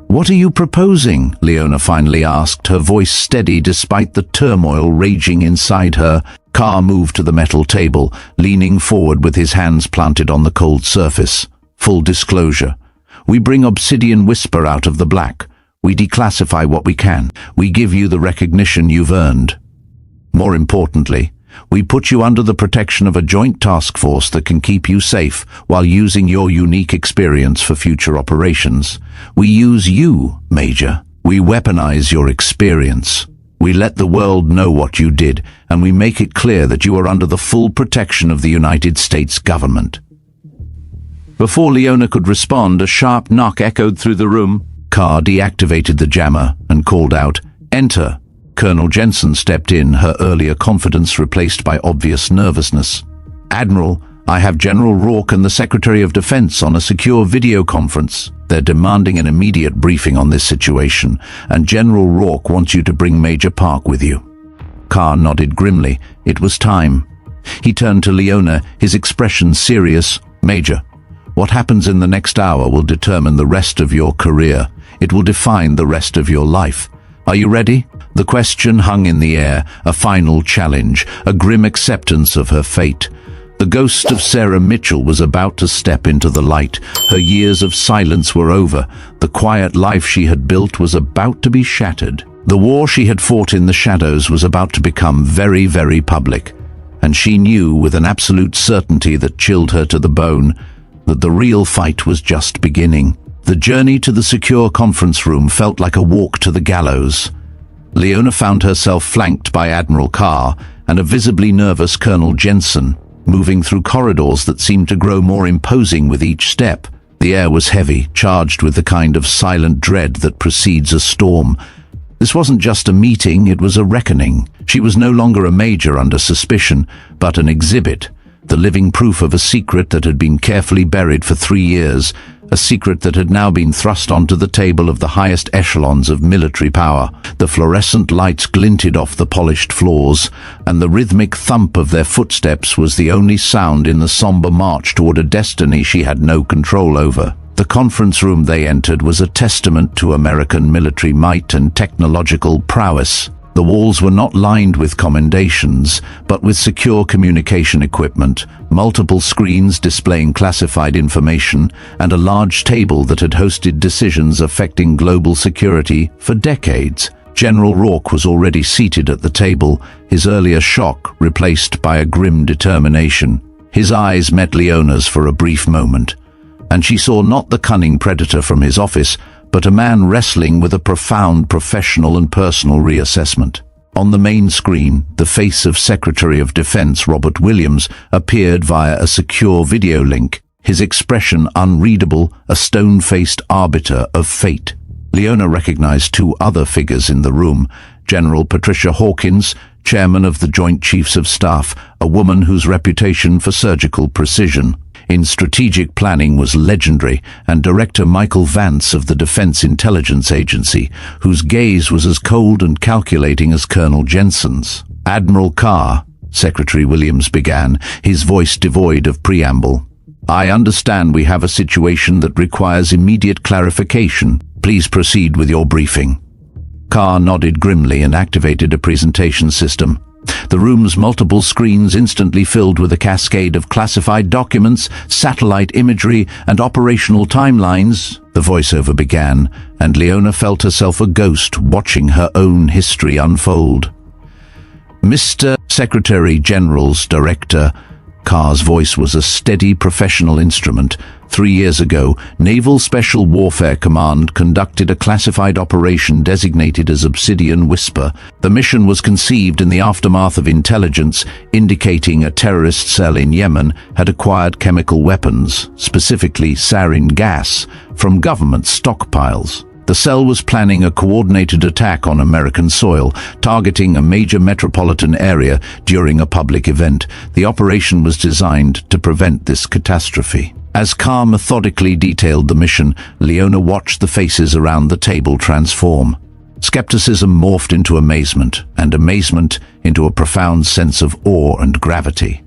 "What are you proposing?" Leona finally asked, her voice steady despite the turmoil raging inside her. Carr moved to the metal table, leaning forward with his hands planted on the cold surface. "Full disclosure. We bring Obsidian Whisper out of the black. We declassify what we can. We give you the recognition you've earned. More importantly, We put you under the protection of a joint task force that can keep you safe while using your unique experience for future operations. We use you, Major. We weaponize your experience. We let the world know what you did, and we make it clear that you are under the full protection of the United States government." Before Leona could respond, a sharp knock echoed through the room. Carr deactivated the jammer and called out, "Enter." Colonel Jensen stepped in, her earlier confidence replaced by obvious nervousness. "Admiral, I have General Rourke and the Secretary of Defense on a secure video conference. They're demanding an immediate briefing on this situation, and General Rourke wants you to bring Major Park with you." Carr nodded grimly. It was time. He turned to Leona, his expression serious. "Major, what happens in the next hour will determine the rest of your career. It will define the rest of your life. Are you ready?" The question hung in the air, a final challenge, a grim acceptance of her fate. The ghost of Sarah Mitchell was about to step into the light. Her years of silence were over. The quiet life she had built was about to be shattered. The war she had fought in the shadows was about to become very, very public. And she knew with an absolute certainty that chilled her to the bone that the real fight was just beginning. The journey to the secure conference room felt like a walk to the gallows. Leona found herself flanked by Admiral Carr and a visibly nervous Colonel Jensen, moving through corridors that seemed to grow more imposing with each step. The air was heavy, charged with the kind of silent dread that precedes a storm. This wasn't just a meeting, it was a reckoning. She was no longer a major under suspicion, but an exhibit, the living proof of a secret that had been carefully buried for 3 years, a secret that had now been thrust onto the table of the highest echelons of military power. The fluorescent lights glinted off the polished floors, and the rhythmic thump of their footsteps was the only sound in the somber march toward a destiny she had no control over. The conference room they entered was a testament to American military might and technological prowess. The walls were not lined with commendations, but with secure communication equipment, multiple screens displaying classified information, and a large table that had hosted decisions affecting global security for decades. General Rourke was already seated at the table, his earlier shock replaced by a grim determination. His eyes met Leona's for a brief moment, and she saw not the cunning predator from his office, but a man wrestling with a profound professional and personal reassessment. On the main screen, the face of Secretary of Defense Robert Williams appeared via a secure video link, his expression unreadable, a stone-faced arbiter of fate. Leona recognized 2 other figures in the room, General Patricia Hawkins, Chairman of the Joint Chiefs of Staff, a woman whose reputation for surgical precision in strategic planning was legendary, and Director Michael Vance of the Defense Intelligence Agency, whose gaze was as cold and calculating as Colonel Jensen's. "Admiral Carr," Secretary Williams began, his voice devoid of preamble, "I understand we have a situation that requires immediate clarification. Please proceed with your briefing." Carr nodded grimly and activated a presentation system. The room's multiple screens instantly filled with a cascade of classified documents, satellite imagery, and operational timelines. The voiceover began, and Leona felt herself a ghost watching her own history unfold. "Mr. Secretary General's Director," Carr's voice was a steady professional instrument. 3 years ago, Naval Special Warfare Command conducted a classified operation designated as Obsidian Whisper. The mission was conceived in the aftermath of intelligence indicating a terrorist cell in Yemen had acquired chemical weapons, specifically sarin gas, from government stockpiles. The cell was planning a coordinated attack on American soil, targeting a major metropolitan area during a public event. The operation was designed to prevent this catastrophe. As Carr methodically detailed the mission, Leona watched the faces around the table transform. Skepticism morphed into amazement, and amazement into a profound sense of awe and gravity.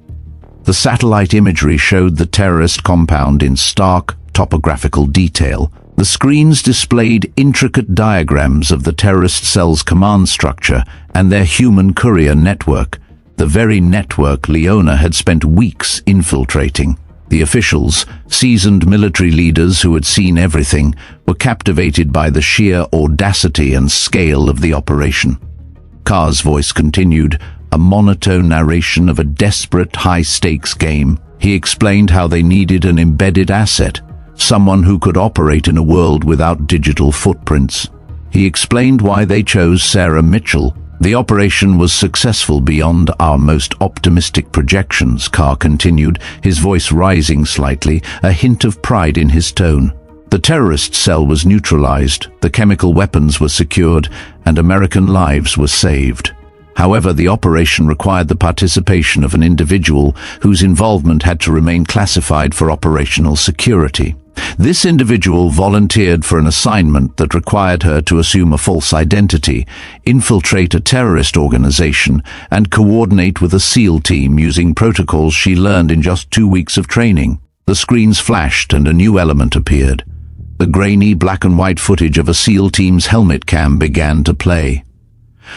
The satellite imagery showed the terrorist compound in stark, topographical detail. The screens displayed intricate diagrams of the terrorist cell's command structure and their human courier network, the very network Leona had spent weeks infiltrating. The officials, seasoned military leaders who had seen everything, were captivated by the sheer audacity and scale of the operation. Carr's voice continued, a monotone narration of a desperate, high-stakes game. He explained how they needed an embedded asset, someone who could operate in a world without digital footprints. He explained why they chose Sarah Mitchell. The operation was successful beyond our most optimistic projections, Carr continued, his voice rising slightly, a hint of pride in his tone. The terrorist cell was neutralized, the chemical weapons were secured, and American lives were saved. However, the operation required the participation of an individual whose involvement had to remain classified for operational security. This individual volunteered for an assignment that required her to assume a false identity, infiltrate a terrorist organization, and coordinate with a SEAL team using protocols she learned in just 2 weeks of training. The screens flashed and a new element appeared. The grainy black and white footage of a SEAL team's helmet cam began to play.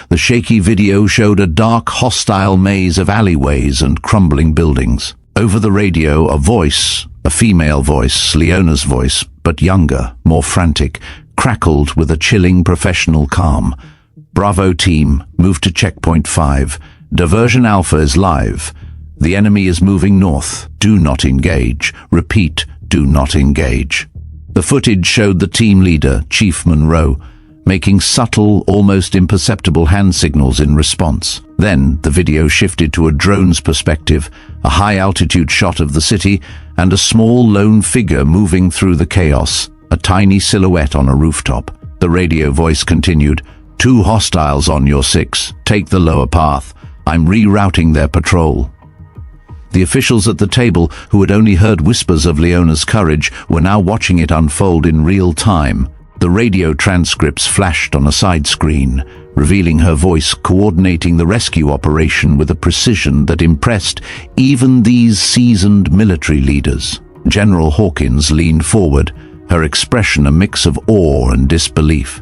The shaky video showed a dark, hostile maze of alleyways and crumbling buildings. Over the radio, a voice, a female voice, Leona's voice, but younger, more frantic, crackled with a chilling professional calm. "Bravo team, move to checkpoint 5. Diversion Alpha is live. The enemy is moving north. Do not engage. Repeat, do not engage." The footage showed the team leader, Chief Monroe, making subtle, almost imperceptible hand signals in response. Then the video shifted to a drone's perspective, a high-altitude shot of the city, and a small lone figure moving through the chaos, a tiny silhouette on a rooftop. The radio voice continued, "2 hostiles on your 6. Take the lower path. I'm rerouting their patrol." The officials at the table, who had only heard whispers of Leona's courage, were now watching it unfold in real time. The radio transcripts flashed on a side screen, revealing her voice coordinating the rescue operation with a precision that impressed even these seasoned military leaders. General Hawkins leaned forward, her expression a mix of awe and disbelief.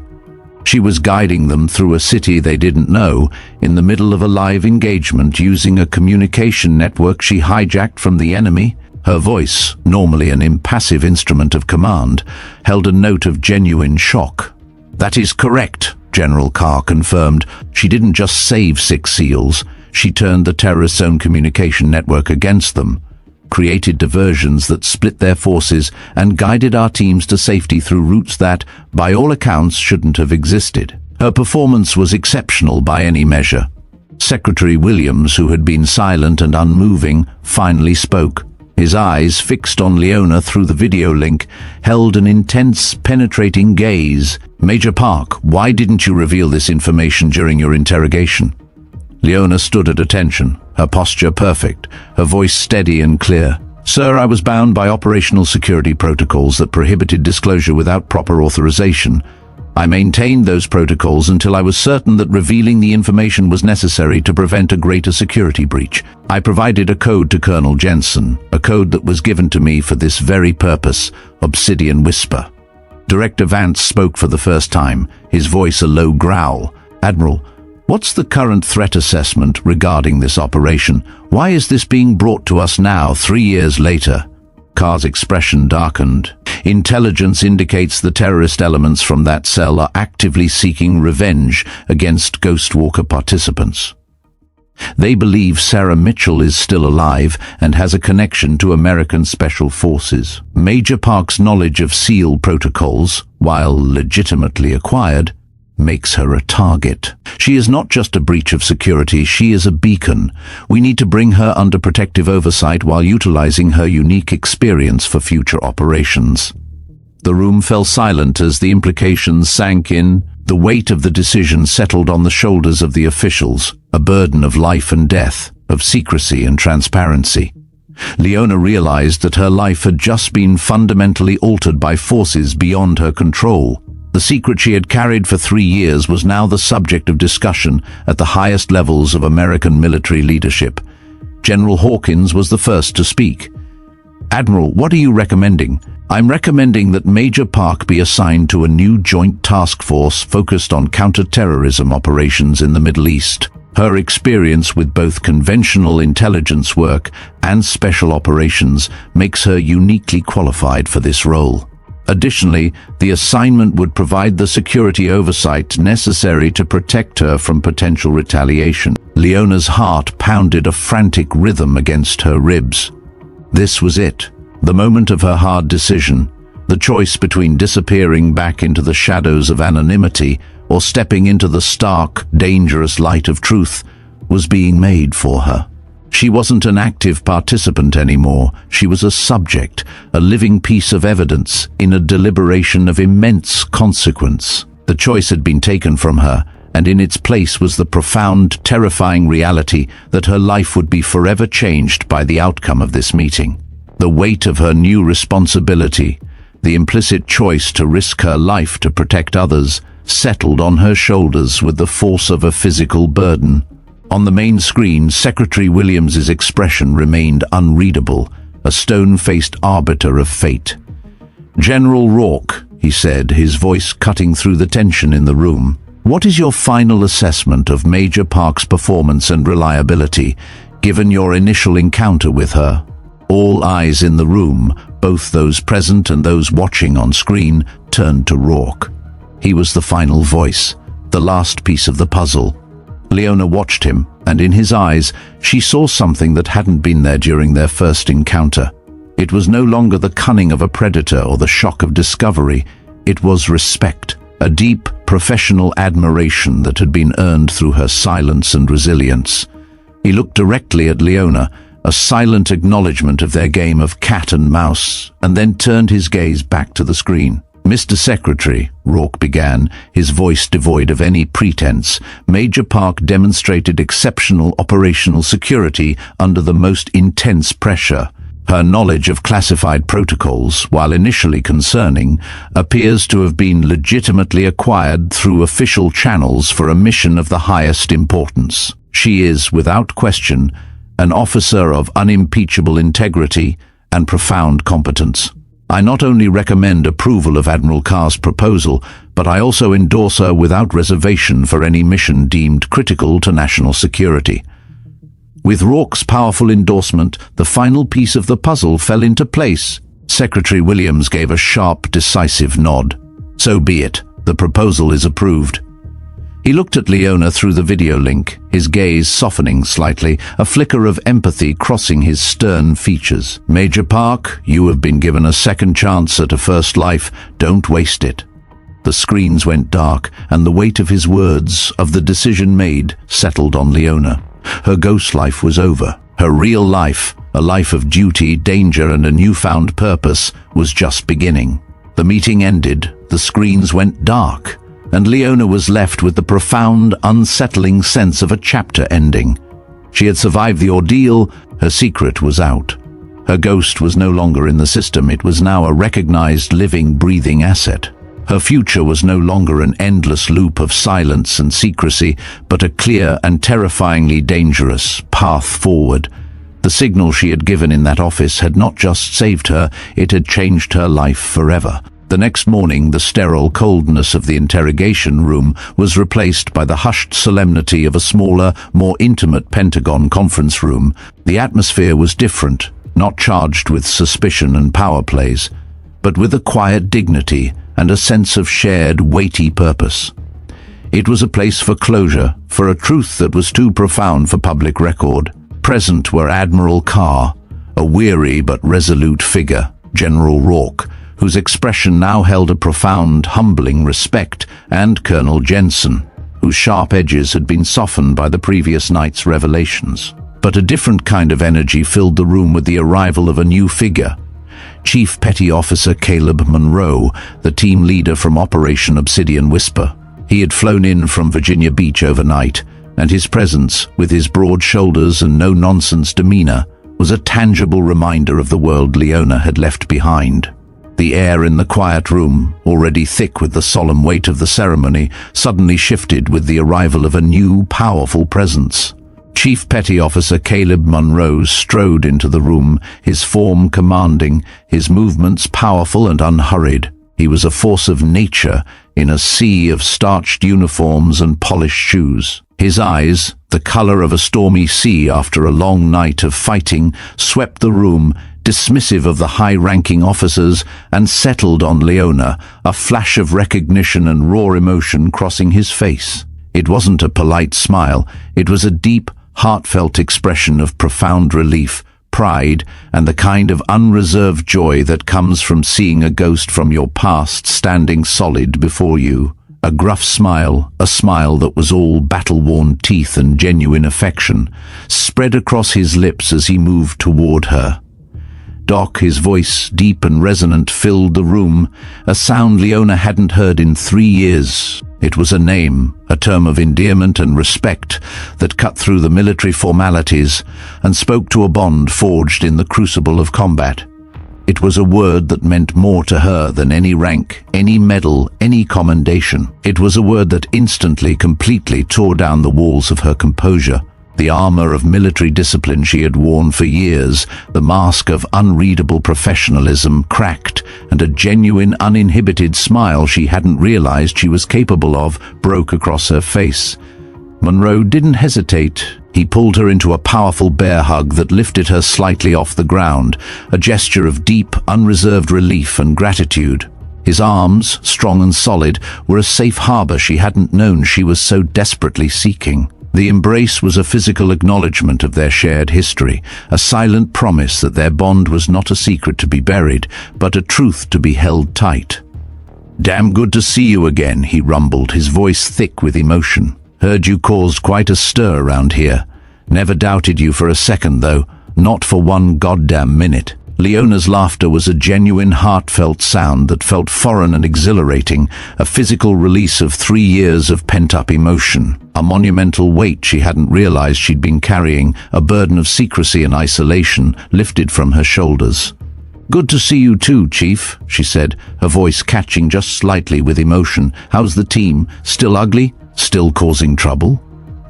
She was guiding them through a city they didn't know, in the middle of a live engagement using a communication network she hijacked from the enemy. Her voice, normally an impassive instrument of command, held a note of genuine shock. "That is correct," General Carr confirmed. "She didn't just save 6 SEALs, she turned the terrorists' own communication network against them, created diversions that split their forces, and guided our teams to safety through routes that, by all accounts, shouldn't have existed." Her performance was exceptional by any measure. Secretary Williams, who had been silent and unmoving, finally spoke. His eyes, fixed on Leona through the video link, held an intense, penetrating gaze. "Major Park, why didn't you reveal this information during your interrogation?" Leona stood at attention, her posture perfect, her voice steady and clear. "Sir, I was bound by operational security protocols that prohibited disclosure without proper authorization. I maintained those protocols until I was certain that revealing the information was necessary to prevent a greater security breach. I provided a code to Colonel Jensen, a code that was given to me for this very purpose, Obsidian Whisper." Director Vance spoke for the first time, his voice a low growl. "Admiral, what's the current threat assessment regarding this operation? Why is this being brought to us now, 3 years later?" Carr's expression darkened. "Intelligence indicates the terrorist elements from that cell are actively seeking revenge against Ghostwalker participants. They believe Sarah Mitchell is still alive and has a connection to American Special Forces. Major Park's knowledge of SEAL protocols, while legitimately acquired, makes her a target. She is not just a breach of security, she is a beacon. We need to bring her under protective oversight while utilizing her unique experience for future operations." The room fell silent as the implications sank in. The weight of the decision settled on the shoulders of the officials, a burden of life and death, of secrecy and transparency. Leona realized that her life had just been fundamentally altered by forces beyond her control. The secret she had carried for 3 years was now the subject of discussion at the highest levels of American military leadership. General Hawkins was the first to speak. "Admiral, what are you recommending?" "I'm recommending that Major Park be assigned to a new joint task force focused on counter-terrorism operations in the Middle East. Her experience with both conventional intelligence work and special operations makes her uniquely qualified for this role." Additionally, the assignment would provide the security oversight necessary to protect her from potential retaliation. Leona's heart pounded a frantic rhythm against her ribs. This was it, the moment of her hard decision. The choice between disappearing back into the shadows of anonymity or stepping into the stark, dangerous light of truth was being made for her. She wasn't an active participant anymore. She was a subject, a living piece of evidence in a deliberation of immense consequence. The choice had been taken from her, and in its place was the profound, terrifying reality that her life would be forever changed by the outcome of this meeting. The weight of her new responsibility, the implicit choice to risk her life to protect others, settled on her shoulders with the force of a physical burden. On the main screen, Secretary Williams's expression remained unreadable, a stone-faced arbiter of fate. "General Rourke," he said, his voice cutting through the tension in the room, "what is your final assessment of Major Park's performance and reliability, given your initial encounter with her?" All eyes in the room, both those present and those watching on screen, turned to Rourke. He was the final voice, the last piece of the puzzle. Leona watched him, and in his eyes, she saw something that hadn't been there during their first encounter. It was no longer the cunning of a predator or the shock of discovery. It was respect, a deep, professional admiration that had been earned through her silence and resilience. He looked directly at Leona, a silent acknowledgement of their game of cat and mouse, and then turned his gaze back to the screen. "Mr. Secretary," Rourke began, his voice devoid of any pretense, "Major Park demonstrated exceptional operational security under the most intense pressure. Her knowledge of classified protocols, while initially concerning, appears to have been legitimately acquired through official channels for a mission of the highest importance. She is, without question, an officer of unimpeachable integrity and profound competence. I not only recommend approval of Admiral Carr's proposal, but I also endorse her without reservation for any mission deemed critical to national security." With Rourke's powerful endorsement, the final piece of the puzzle fell into place. Secretary Williams gave a sharp, decisive nod. "So be it. The proposal is approved." He looked at Leona through the video link, his gaze softening slightly, a flicker of empathy crossing his stern features. "Major Park, you have been given a second chance at a first life. Don't waste it." The screens went dark, and the weight of his words, of the decision made, settled on Leona. Her ghost life was over. Her real life, a life of duty, danger, and a newfound purpose, was just beginning. The meeting ended, the screens went dark, and Leona was left with the profound, unsettling sense of a chapter ending. She had survived the ordeal, her secret was out. Her ghost was no longer in the system, it was now a recognized, living, breathing asset. Her future was no longer an endless loop of silence and secrecy, but a clear and terrifyingly dangerous path forward. The signal she had given in that office had not just saved her, it had changed her life forever. The next morning, the sterile coldness of the interrogation room was replaced by the hushed solemnity of a smaller, more intimate Pentagon conference room. The atmosphere was different, not charged with suspicion and power plays, but with a quiet dignity and a sense of shared, weighty purpose. It was a place for closure, for a truth that was too profound for public record. Present were Admiral Carr, a weary but resolute figure, General Rourke, whose expression now held a profound, humbling respect, and Colonel Jensen, whose sharp edges had been softened by the previous night's revelations. But a different kind of energy filled the room with the arrival of a new figure, Chief Petty Officer Caleb Monroe, the team leader from Operation Obsidian Whisper. He had flown in from Virginia Beach overnight, and his presence, with his broad shoulders and no-nonsense demeanor, was a tangible reminder of the world Leona had left behind. The air in the quiet room, already thick with the solemn weight of the ceremony, suddenly shifted with the arrival of a new, powerful presence. Chief Petty Officer Caleb Monroe strode into the room, his form commanding, his movements powerful and unhurried. He was a force of nature in a sea of starched uniforms and polished shoes. His eyes, the color of a stormy sea after a long night of fighting, swept the room, dismissive of the high-ranking officers, and settled on Leona, a flash of recognition and raw emotion crossing his face. It wasn't a polite smile, it was a deep, heartfelt expression of profound relief, pride, and the kind of unreserved joy that comes from seeing a ghost from your past standing solid before you. A gruff smile, a smile that was all battle-worn teeth and genuine affection, spread across his lips as he moved toward her. Doc, his voice deep and resonant, filled the room, a sound Leona hadn't heard in 3 years. It was a name, a term of endearment and respect that cut through the military formalities and spoke to a bond forged in the crucible of combat. It was a word that meant more to her than any rank, any medal, any commendation. It was a word that instantly, completely tore down the walls of her composure. The armor of military discipline she had worn for years, the mask of unreadable professionalism cracked, and a genuine, uninhibited smile she hadn't realized she was capable of broke across her face. Monroe didn't hesitate. He pulled her into a powerful bear hug that lifted her slightly off the ground, a gesture of deep, unreserved relief and gratitude. His arms, strong and solid, were a safe harbor she hadn't known she was so desperately seeking. The embrace was a physical acknowledgement of their shared history, a silent promise that their bond was not a secret to be buried, but a truth to be held tight. "Damn good to see you again," he rumbled, his voice thick with emotion. "Heard you caused quite a stir around here. Never doubted you for a second, though, not for one goddamn minute." Leona's laughter was a genuine, heartfelt sound that felt foreign and exhilarating, a physical release of 3 years of pent-up emotion, a monumental weight she hadn't realized she'd been carrying, a burden of secrecy and isolation lifted from her shoulders. "Good to see you too, Chief," she said, her voice catching just slightly with emotion. "How's the team? Still ugly? Still causing trouble?"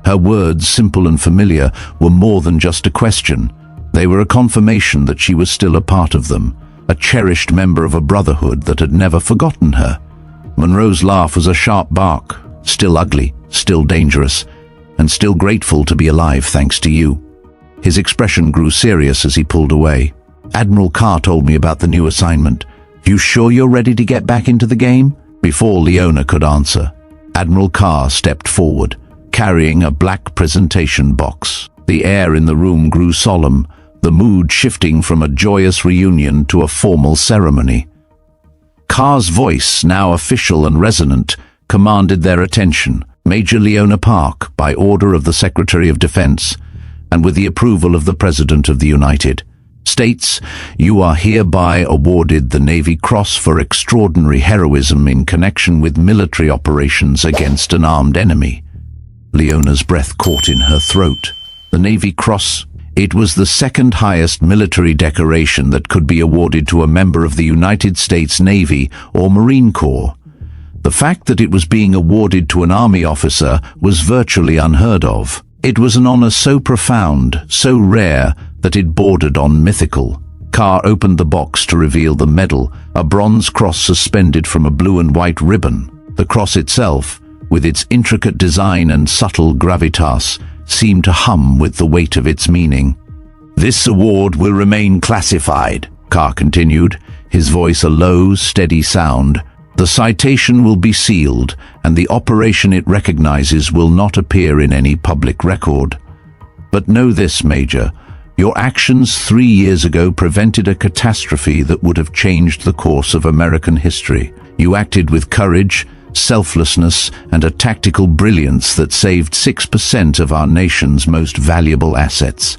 Her words, simple and familiar, were more than just a question. They were a confirmation that she was still a part of them, a cherished member of a brotherhood that had never forgotten her. Monroe's laugh was a sharp bark. "Still ugly, still dangerous, and still grateful to be alive thanks to you." His expression grew serious as he pulled away. "Admiral Carr told me about the new assignment. You sure you're ready to get back into the game?" Before Leona could answer, Admiral Carr stepped forward, carrying a black presentation box. The air in the room grew solemn, the mood shifting from a joyous reunion to a formal ceremony. Carr's voice, now official and resonant, commanded their attention. "Major Leona Park, by order of the Secretary of Defense, and with the approval of the President of the United States, you are hereby awarded the Navy Cross for extraordinary heroism in connection with military operations against an armed enemy." Leona's breath caught in her throat. The Navy Cross. It was the second highest military decoration that could be awarded to a member of the United States Navy or Marine Corps. The fact that it was being awarded to an Army officer was virtually unheard of. It was an honor so profound, so rare, that it bordered on mythical. Carr opened the box to reveal the medal, a bronze cross suspended from a blue and white ribbon. The cross itself, with its intricate design and subtle gravitas, seemed to hum with the weight of its meaning. "This award will remain classified," Carr continued, his voice a low, steady sound. "The citation will be sealed, and the operation it recognizes will not appear in any public record. But know this, Major, your actions 3 years ago prevented a catastrophe that would have changed the course of American history. You acted with courage, selflessness, and a tactical brilliance that saved 6% of our nation's most valuable assets.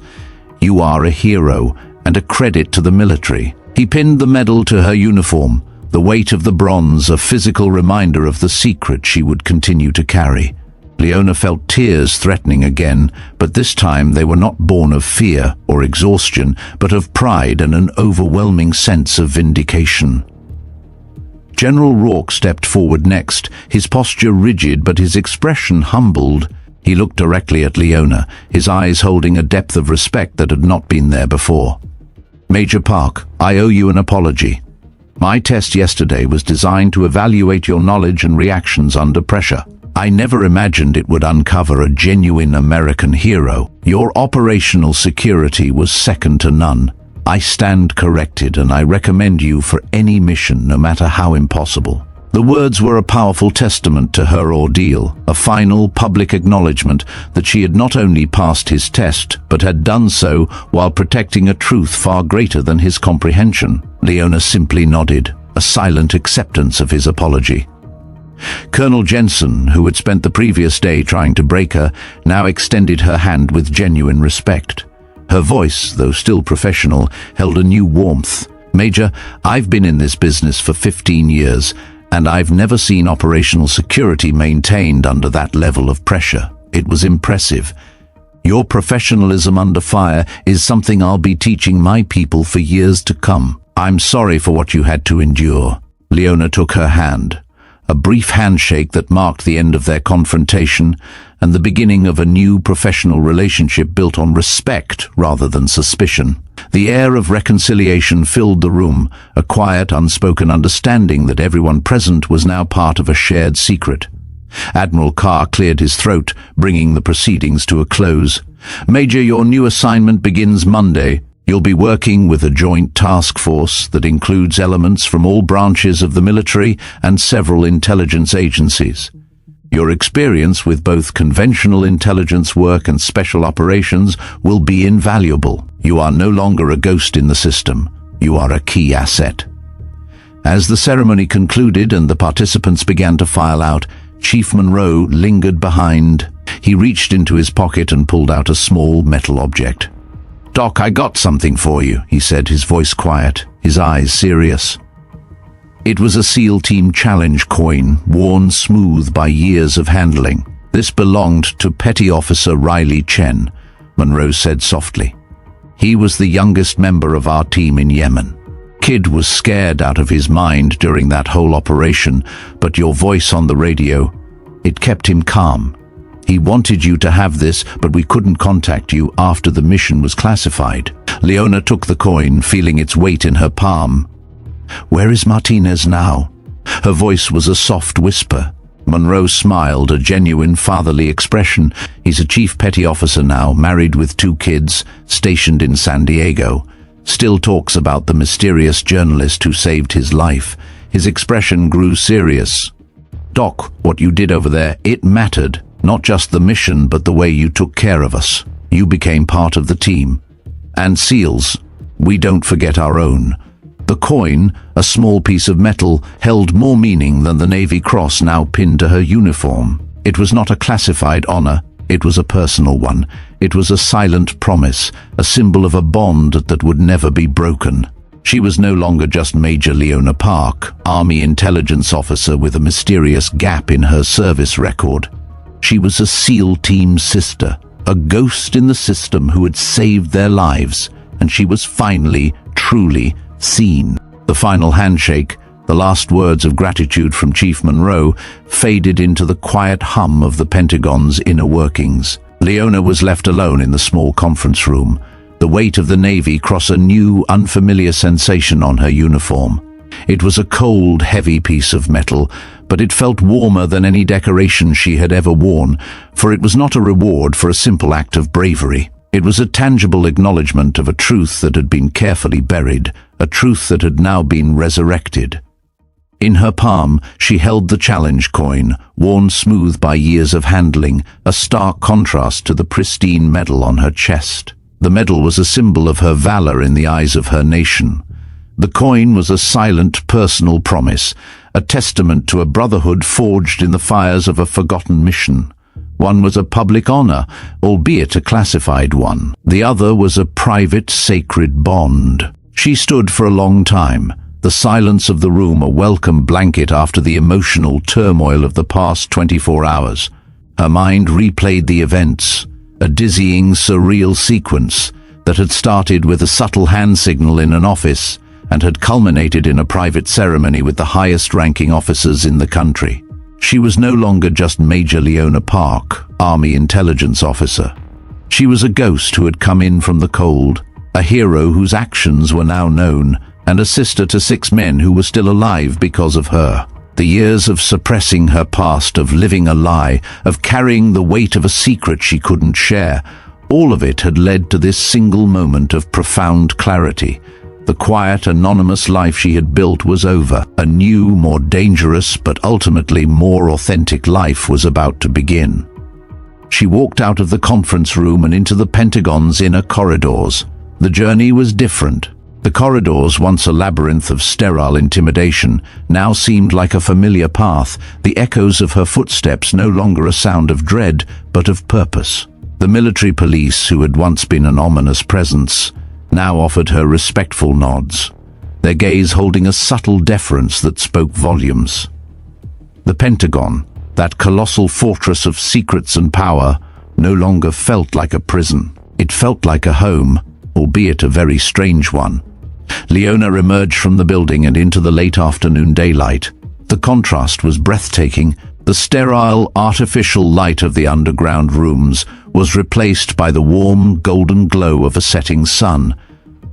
You are a hero and a credit to the military." He pinned the medal to her uniform, the weight of the bronze a physical reminder of the secret she would continue to carry. Leona felt tears threatening again, but this time they were not born of fear or exhaustion, but of pride and an overwhelming sense of vindication. General Rourke stepped forward next, his posture rigid but his expression humbled. He looked directly at Leona, his eyes holding a depth of respect that had not been there before. "Major Park, I owe you an apology. My test yesterday was designed to evaluate your knowledge and reactions under pressure. I never imagined it would uncover a genuine American hero. Your operational security was second to none. I stand corrected, and I recommend you for any mission, no matter how impossible." The words were a powerful testament to her ordeal, a final public acknowledgement that she had not only passed his test, but had done so while protecting a truth far greater than his comprehension. Leona simply nodded, a silent acceptance of his apology. Colonel Jensen, who had spent the previous day trying to break her, now extended her hand with genuine respect. Her voice, though still professional, held a new warmth. "Major, I've been in this business for 15 years, and I've never seen operational security maintained under that level of pressure. It was impressive. Your professionalism under fire is something I'll be teaching my people for years to come. I'm sorry for what you had to endure." Leona took her hand, a brief handshake that marked the end of their confrontation and the beginning of a new professional relationship built on respect rather than suspicion. The air of reconciliation filled the room, a quiet, unspoken understanding that everyone present was now part of a shared secret. Admiral Carr cleared his throat, bringing the proceedings to a close. "Major, your new assignment begins Monday. You'll be working with a joint task force that includes elements from all branches of the military and several intelligence agencies. Your experience with both conventional intelligence work and special operations will be invaluable. You are no longer a ghost in the system. You are a key asset." As the ceremony concluded and the participants began to file out, Chief Monroe lingered behind. He reached into his pocket and pulled out a small metal object. "Doc, I got something for you," he said, his voice quiet, his eyes serious. It was a SEAL Team Challenge coin, worn smooth by years of handling. "This belonged to Petty Officer Riley Chen," Monroe said softly. "He was the youngest member of our team in Yemen. Kid was scared out of his mind during that whole operation, but your voice on the radio, it kept him calm. He wanted you to have this, but we couldn't contact you after the mission was classified." Leona took the coin, feeling its weight in her palm. "Where is Martinez now?" Her voice was a soft whisper. Monroe smiled, a genuine fatherly expression. "He's a chief petty officer now, married with 2 kids, stationed in San Diego. Still talks about the mysterious journalist who saved his life." His expression grew serious. "Doc, what you did over there, it mattered. Not just the mission, but the way you took care of us. You became part of the team. And SEALs, we don't forget our own." The coin, a small piece of metal, held more meaning than the Navy cross now pinned to her uniform. It was not a classified honor, it was a personal one. It was a silent promise, a symbol of a bond that would never be broken. She was no longer just Major Leona Park, Army intelligence officer with a mysterious gap in her service record. She was a SEAL Team sister, a ghost in the system who had saved their lives, and she was finally, truly seen. The final handshake, the last words of gratitude from Chief Monroe, faded into the quiet hum of the Pentagon's inner workings. Leona was left alone in the small conference room, the weight of the Navy cross a new, unfamiliar sensation on her uniform. It was a cold, heavy piece of metal, but it felt warmer than any decoration she had ever worn, for it was not a reward for a simple act of bravery. It was a tangible acknowledgement of a truth that had been carefully buried, a truth that had now been resurrected. In her palm, she held the challenge coin, worn smooth by years of handling, a stark contrast to the pristine medal on her chest. The medal was a symbol of her valor in the eyes of her nation. The coin was a silent, personal promise, a testament to a brotherhood forged in the fires of a forgotten mission. One was a public honor, albeit a classified one. The other was a private, sacred bond. She stood for a long time, the silence of the room a welcome blanket after the emotional turmoil of the past 24 hours. Her mind replayed the events, a dizzying, surreal sequence that had started with a subtle hand signal in an office and had culminated in a private ceremony with the highest-ranking officers in the country. She was no longer just Major Leona Park, Army intelligence officer. She was a ghost who had come in from the cold, a hero whose actions were now known, and a sister to 6 men who were still alive because of her. The years of suppressing her past, of living a lie, of carrying the weight of a secret she couldn't share, All of it had led to this single moment of profound clarity. The quiet, anonymous life she had built was over. A new, more dangerous, but ultimately more authentic life was about to begin. She walked out of the conference room and into the Pentagon's inner corridors. The journey was different. The corridors, once a labyrinth of sterile intimidation, now seemed like a familiar path, the echoes of her footsteps no longer a sound of dread, but of purpose. The military police, who had once been an ominous presence, now offered her respectful nods, their gaze holding a subtle deference that spoke volumes. The Pentagon, that colossal fortress of secrets and power, no longer felt like a prison. It felt like a home, albeit a very strange one. Leona emerged from the building and into the late afternoon daylight. The contrast was breathtaking. The sterile, artificial light of the underground rooms was replaced by the warm, golden glow of a setting sun.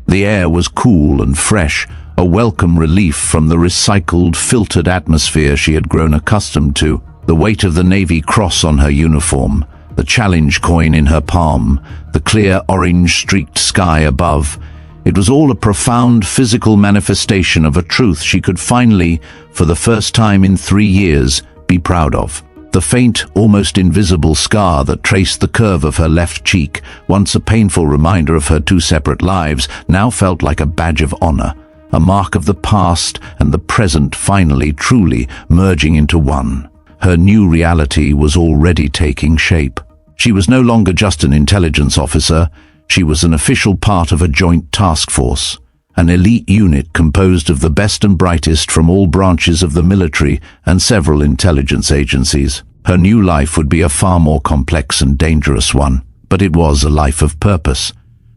The air was cool and fresh, a welcome relief from the recycled, filtered atmosphere she had grown accustomed to. The weight of the Navy cross on her uniform, the challenge coin in her palm, the clear orange-streaked sky above. It was all a profound physical manifestation of a truth she could finally, for the first time in 3 years, be proud of. The faint, almost invisible scar that traced the curve of her left cheek, once a painful reminder of her 2 separate lives, now felt like a badge of honor, a mark of the past and the present finally, truly merging into one. Her new reality was already taking shape. She was no longer just an intelligence officer. She was an official part of a joint task force, an elite unit composed of the best and brightest from all branches of the military and several intelligence agencies. Her new life would be a far more complex and dangerous one, but it was a life of purpose.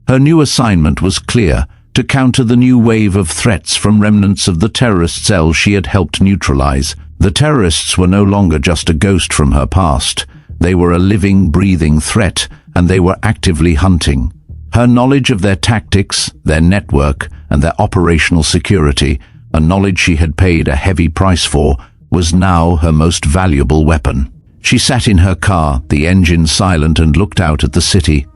Her new assignment was clear: to counter the new wave of threats from remnants of the terrorist cell she had helped neutralize. The terrorists were no longer just a ghost from her past. They were a living, breathing threat, and they were actively hunting. Her knowledge of their tactics, their network, and their operational security, a knowledge she had paid a heavy price for, was now her most valuable weapon. She sat in her car, the engine silent, and looked out at the city.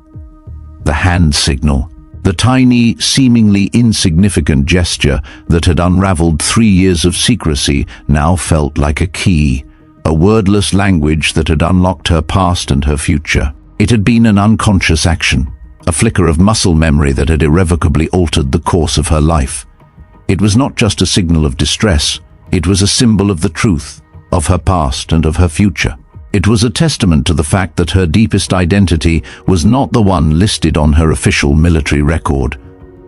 The hand signal, the tiny, seemingly insignificant gesture that had unraveled 3 years of secrecy, now felt like a key, a wordless language that had unlocked her past and her future. It had been an unconscious action, a flicker of muscle memory that had irrevocably altered the course of her life. It was not just a signal of distress, it was a symbol of the truth, of her past and of her future. It was a testament to the fact that her deepest identity was not the one listed on her official military record,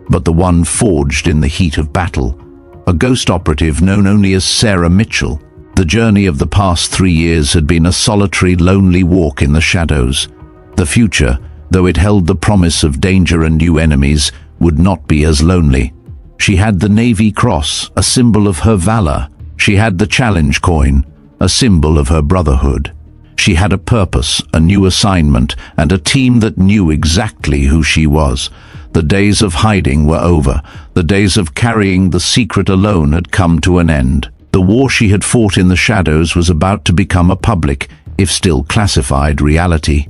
but the one forged in the heat of battle. A ghost operative known only as Sarah Mitchell. The journey of the past 3 years had been a solitary, lonely walk in the shadows. The future, though it held the promise of danger and new enemies, would not be as lonely. She had the Navy Cross, a symbol of her valor. She had the challenge coin, a symbol of her brotherhood. She had a purpose, a new assignment, and a team that knew exactly who she was. The days of hiding were over. The days of carrying the secret alone had come to an end. The war she had fought in the shadows was about to become a public, if still classified, reality.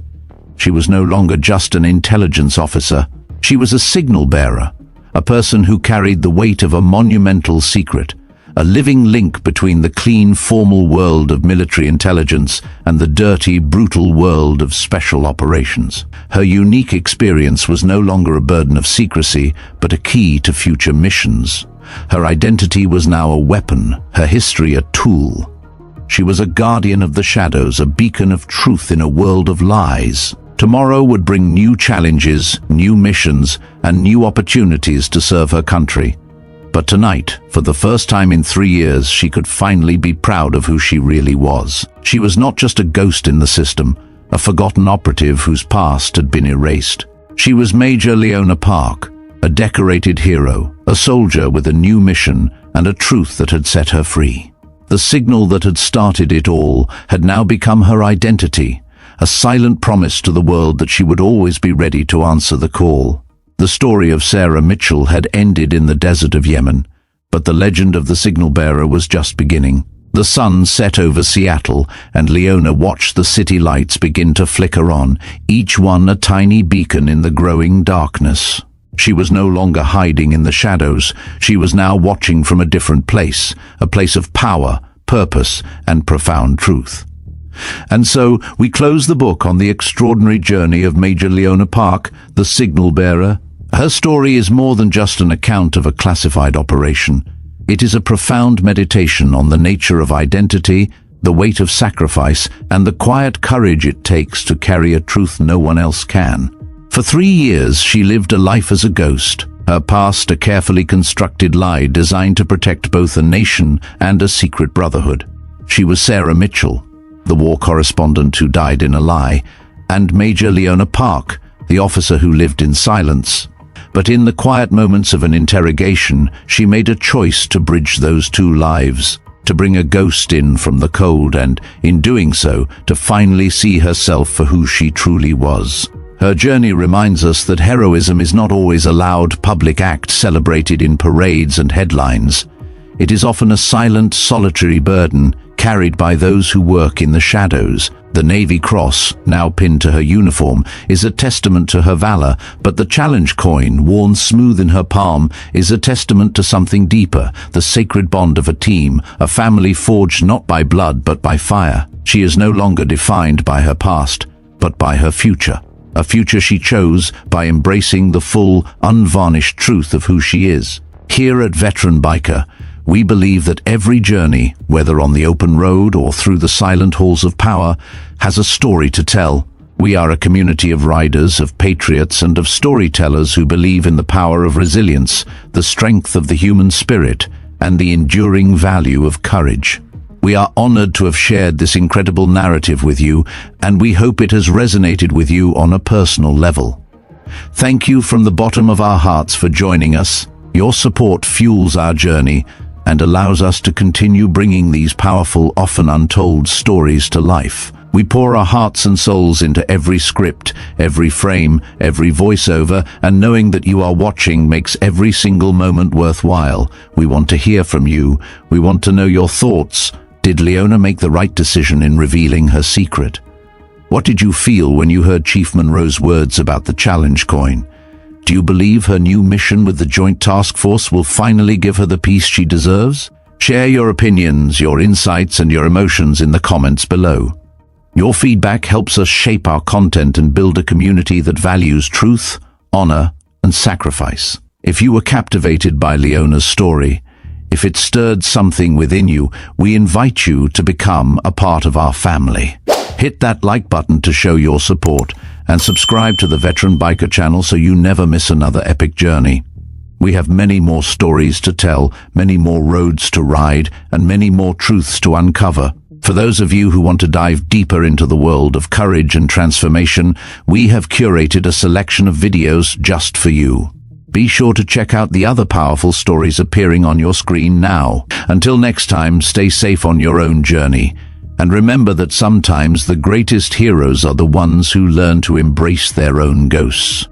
She was no longer just an intelligence officer. She was a signal bearer, a person who carried the weight of a monumental secret, a living link between the clean, formal world of military intelligence and the dirty, brutal world of special operations. Her unique experience was no longer a burden of secrecy, but a key to future missions. Her identity was now a weapon, her history a tool. She was a guardian of the shadows, a beacon of truth in a world of lies. Tomorrow would bring new challenges, new missions, and new opportunities to serve her country. But tonight, for the first time in 3 years, she could finally be proud of who she really was. She was not just a ghost in the system, a forgotten operative whose past had been erased. She was Major Leona Park, a decorated hero, a soldier with a new mission and a truth that had set her free. The signal that had started it all had now become her identity, a silent promise to the world that she would always be ready to answer the call. The story of Sarah Mitchell had ended in the desert of Yemen, but the legend of the signal bearer was just beginning. The sun set over Seattle, and Leona watched the city lights begin to flicker on, each one a tiny beacon in the growing darkness. She was no longer hiding in the shadows. She was now watching from a different place, a place of power, purpose, and profound truth. And so we close the book on the extraordinary journey of Major Leona Park, the signal bearer. Her story is more than just an account of a classified operation. It is a profound meditation on the nature of identity, the weight of sacrifice, and the quiet courage it takes to carry a truth no one else can. For 3 years, she lived a life as a ghost, her past a carefully constructed lie designed to protect both a nation and a secret brotherhood. She was Sarah Mitchell, the war correspondent who died in a lie, and Major Leona Park, the officer who lived in silence. But in the quiet moments of an interrogation, she made a choice to bridge those two lives, to bring a ghost in from the cold and, in doing so, to finally see herself for who she truly was. Her journey reminds us that heroism is not always a loud public act celebrated in parades and headlines. It is often a silent, solitary burden carried by those who work in the shadows. The Navy Cross, now pinned to her uniform, is a testament to her valor, but the challenge coin, worn smooth in her palm, is a testament to something deeper, the sacred bond of a team, a family forged not by blood but by fire. She is no longer defined by her past, but by her future. A future she chose by embracing the full, unvarnished truth of who she is. Here at Veteran Biker, we believe that every journey, whether on the open road or through the silent halls of power, has a story to tell. We are a community of riders, of patriots, and of storytellers who believe in the power of resilience, the strength of the human spirit, and the enduring value of courage. We are honored to have shared this incredible narrative with you, and we hope it has resonated with you on a personal level. Thank you from the bottom of our hearts for joining us. Your support fuels our journey and allows us to continue bringing these powerful, often untold stories to life. We pour our hearts and souls into every script, every frame, every voiceover, and knowing that you are watching makes every single moment worthwhile. We want to hear from you. We want to know your thoughts. Did Leona make the right decision in revealing her secret? What did you feel when you heard Chief Monroe's words about the challenge coin? Do you believe her new mission with the Joint Task Force will finally give her the peace she deserves? Share your opinions, your insights, and your emotions in the comments below. Your feedback helps us shape our content and build a community that values truth, honor, and sacrifice. If you were captivated by Leona's story, if it stirred something within you, we invite you to become a part of our family. Hit that like button to show your support and subscribe to the Veteran Biker channel so you never miss another epic journey. We have many more stories to tell, many more roads to ride, and many more truths to uncover. For those of you who want to dive deeper into the world of courage and transformation, we have curated a selection of videos just for you. Be sure to check out the other powerful stories appearing on your screen now. Until next time, stay safe on your own journey. And remember that sometimes the greatest heroes are the ones who learn to embrace their own ghosts.